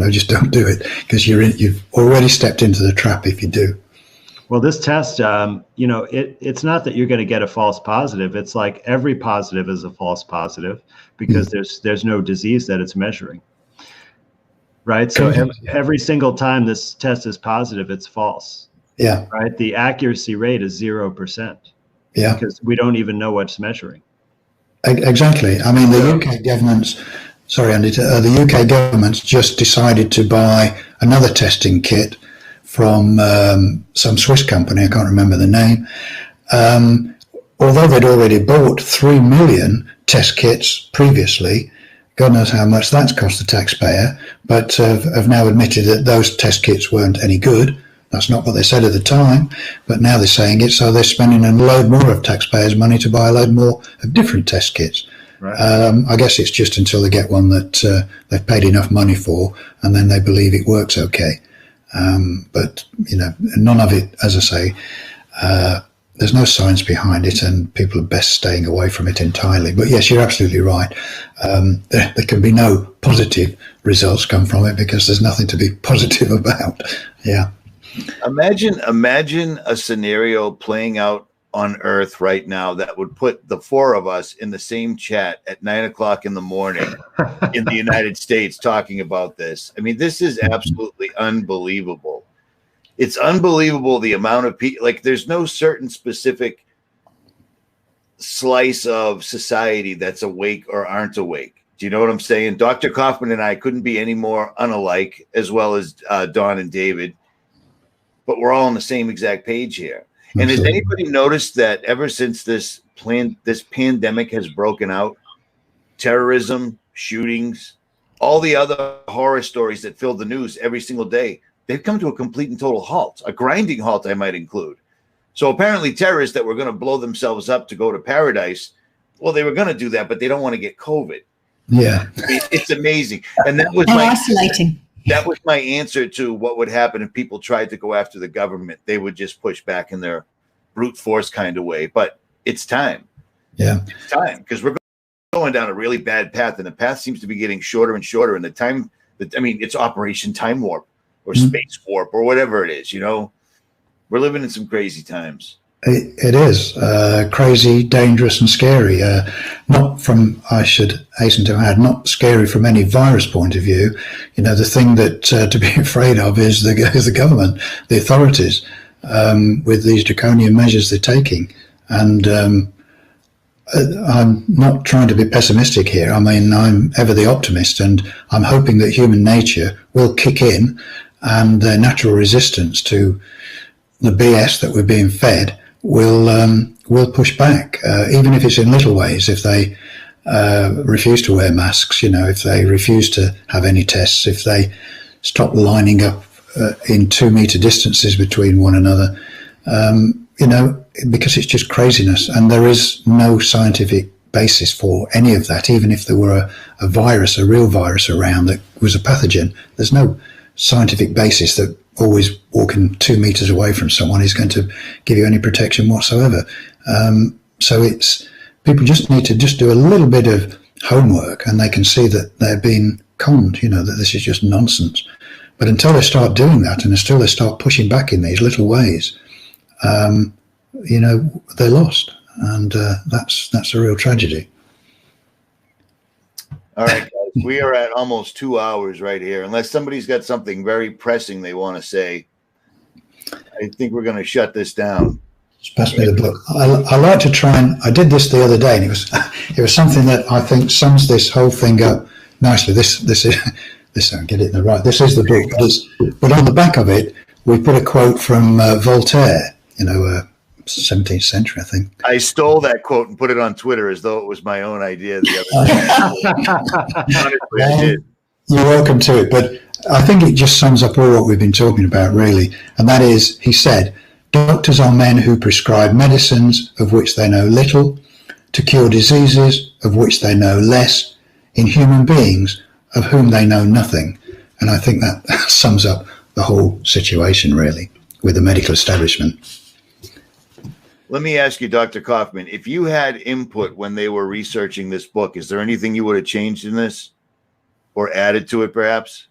Just don't do it, because you've already stepped into the trap if you do. Well, this test, it's not that you're going to get a false positive. It's like every positive is a false positive, because there's no disease that it's measuring, right? So every single time this test is positive, it's false. Yeah. Right. The accuracy rate is 0%. Yeah. Because we don't even know what's measuring. Exactly. I mean, the UK government's, sorry, Andy, the UK government's just decided to buy another testing kit from some Swiss company, I can't remember the name, although they'd already bought 3 million test kits previously. God knows how much that's cost the taxpayer, but have now admitted that those test kits weren't any good. That's not what they said at the time, but now they're saying it, so they're spending a load more of taxpayers' money to buy a load more of different test kits. Right. I guess it's just until they get one that they've paid enough money for, and then they believe it works okay. But none of it, as I say, there's no science behind it, and people are best staying away from it entirely. But yes, you're absolutely right. There can be no positive results come from it, because there's nothing to be positive about. Yeah. Imagine a scenario playing out on Earth right now that would put the four of us in the same chat at 9 o'clock in the morning in the United States talking about this. I mean, this is absolutely unbelievable. It's unbelievable the amount of people, like there's no certain specific slice of society that's awake or aren't awake. Do you know what I'm saying? Dr. Kaufman and I couldn't be any more unalike, as well as Don and David, but we're all on the same exact page here. And has anybody noticed that ever since this pandemic has broken out, terrorism, shootings, all the other horror stories that fill the news every single day, they've come to a complete and total halt, a grinding halt, I might include. So apparently terrorists that were going to blow themselves up to go to paradise, well, they were going to do that, but they don't want to get COVID. Yeah. It's amazing. And that was isolating. That was my answer to what would happen if people tried to go after the government. They would just push back in their brute force kind of way. But it's time. Yeah. It's time, because we're going down a really bad path, and the path seems to be getting shorter and shorter. And the time, it's Operation Time Warp or Space Warp or whatever it is, We're living in some crazy times. It is crazy, dangerous, and scary. Not from, I should hasten to add, not scary from any virus point of view. The thing that to be afraid of is the government, the authorities, with these draconian measures they're taking. And I'm not trying to be pessimistic here. I mean, I'm ever the optimist, and I'm hoping that human nature will kick in, and their natural resistance to the BS that we're being fed will push back, even if it's in little ways. If they refuse to wear masks, if they refuse to have any tests, if they stop lining up in 2 meter distances between one another, because it's just craziness, and there is no scientific basis for any of that. Even if there were a virus, a real virus around that was a pathogen, there's no scientific basis that always walking 2 meters away from someone is going to give you any protection whatsoever. So people just need to just do a little bit of homework, and they can see that they're being conned, that this is just nonsense. But until they start doing that, and until they start pushing back in these little ways, they're lost. And that's a real tragedy. All right, guys, we are at almost 2 hours right here. Unless somebody's got something very pressing they want to say, I think we're going to shut this down. Just pass me the book. I like to try and, I did this the other day, and it was something that I think sums this whole thing up nicely. This I'll get it in the right. This is the book, but on the back of it, we put a quote from Voltaire, 17th century, I think. I stole that quote and put it on Twitter as though it was my own idea the other day. Honestly, I did. You're welcome to it, but I think it just sums up all what we've been talking about, really. And that is, he said, doctors are men who prescribe medicines of which they know little, to cure diseases of which they know less, in human beings of whom they know nothing. And I think that sums up the whole situation, really, with the medical establishment. Let me ask you, Dr. Kaufman, if you had input when they were researching this book, is there anything you would have changed in this or added to it, perhaps?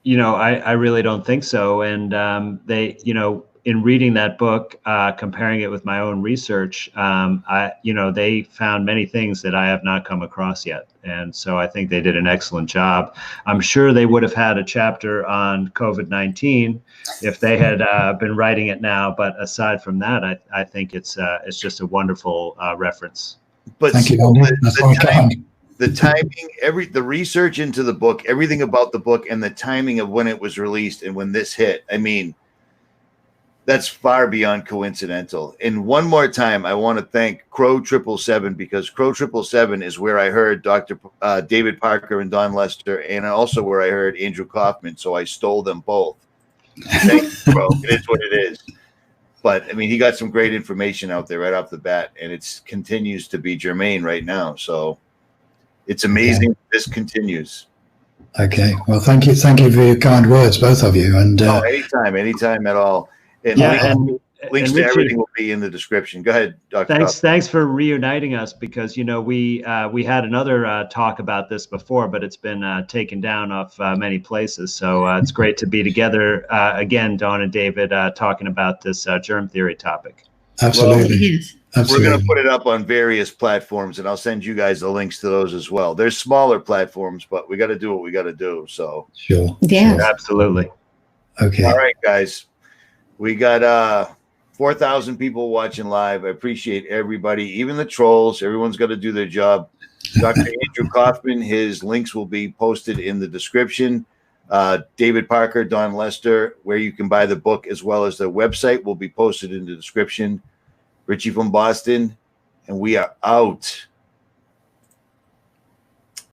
I really don't think so. And they, in reading that book, comparing it with my own research, they found many things that I have not come across yet. And so I think they did an excellent job. I'm sure they would have had a chapter on COVID-19 if they had been writing it now. But aside from that, I think it's just a wonderful reference. But thank you. The timing, the research into the book, everything about the book, and the timing of when it was released and when this hit, I mean, that's far beyond coincidental. And one more time, I want to thank Crow 777, because Crow 777 is where I heard Dr. David Parker and Don Lester, and also where I heard Andrew Kaufman. So I stole them both. Thank you, Crow. It is what it is. But I mean, he got some great information out there right off the bat, and it continues to be germane right now. So it's amazing. Okay. This continues. Okay. Well, thank you for your kind words, both of you. And anytime at all. And links to everything will be in the description. Go ahead, Dr. Thanks for reuniting us, because we had another talk about this before, but it's been taken down off many places. So it's great to be together again, Dawn and David, talking about this germ theory topic. Absolutely. Well, we're going to put it up on various platforms, and I'll send you guys the links to those as well. There's smaller platforms, but we got to do what we got to do. So sure. Yeah, absolutely. Okay. All right, guys. We got 4,000 people watching live. I appreciate everybody, even the trolls. Everyone's got to do their job. Dr. Andrew Kaufman, his links will be posted in the description. David Parker, Don Lester, where you can buy the book, as well as the website, will be posted in the description. Richie from Boston, and we are out.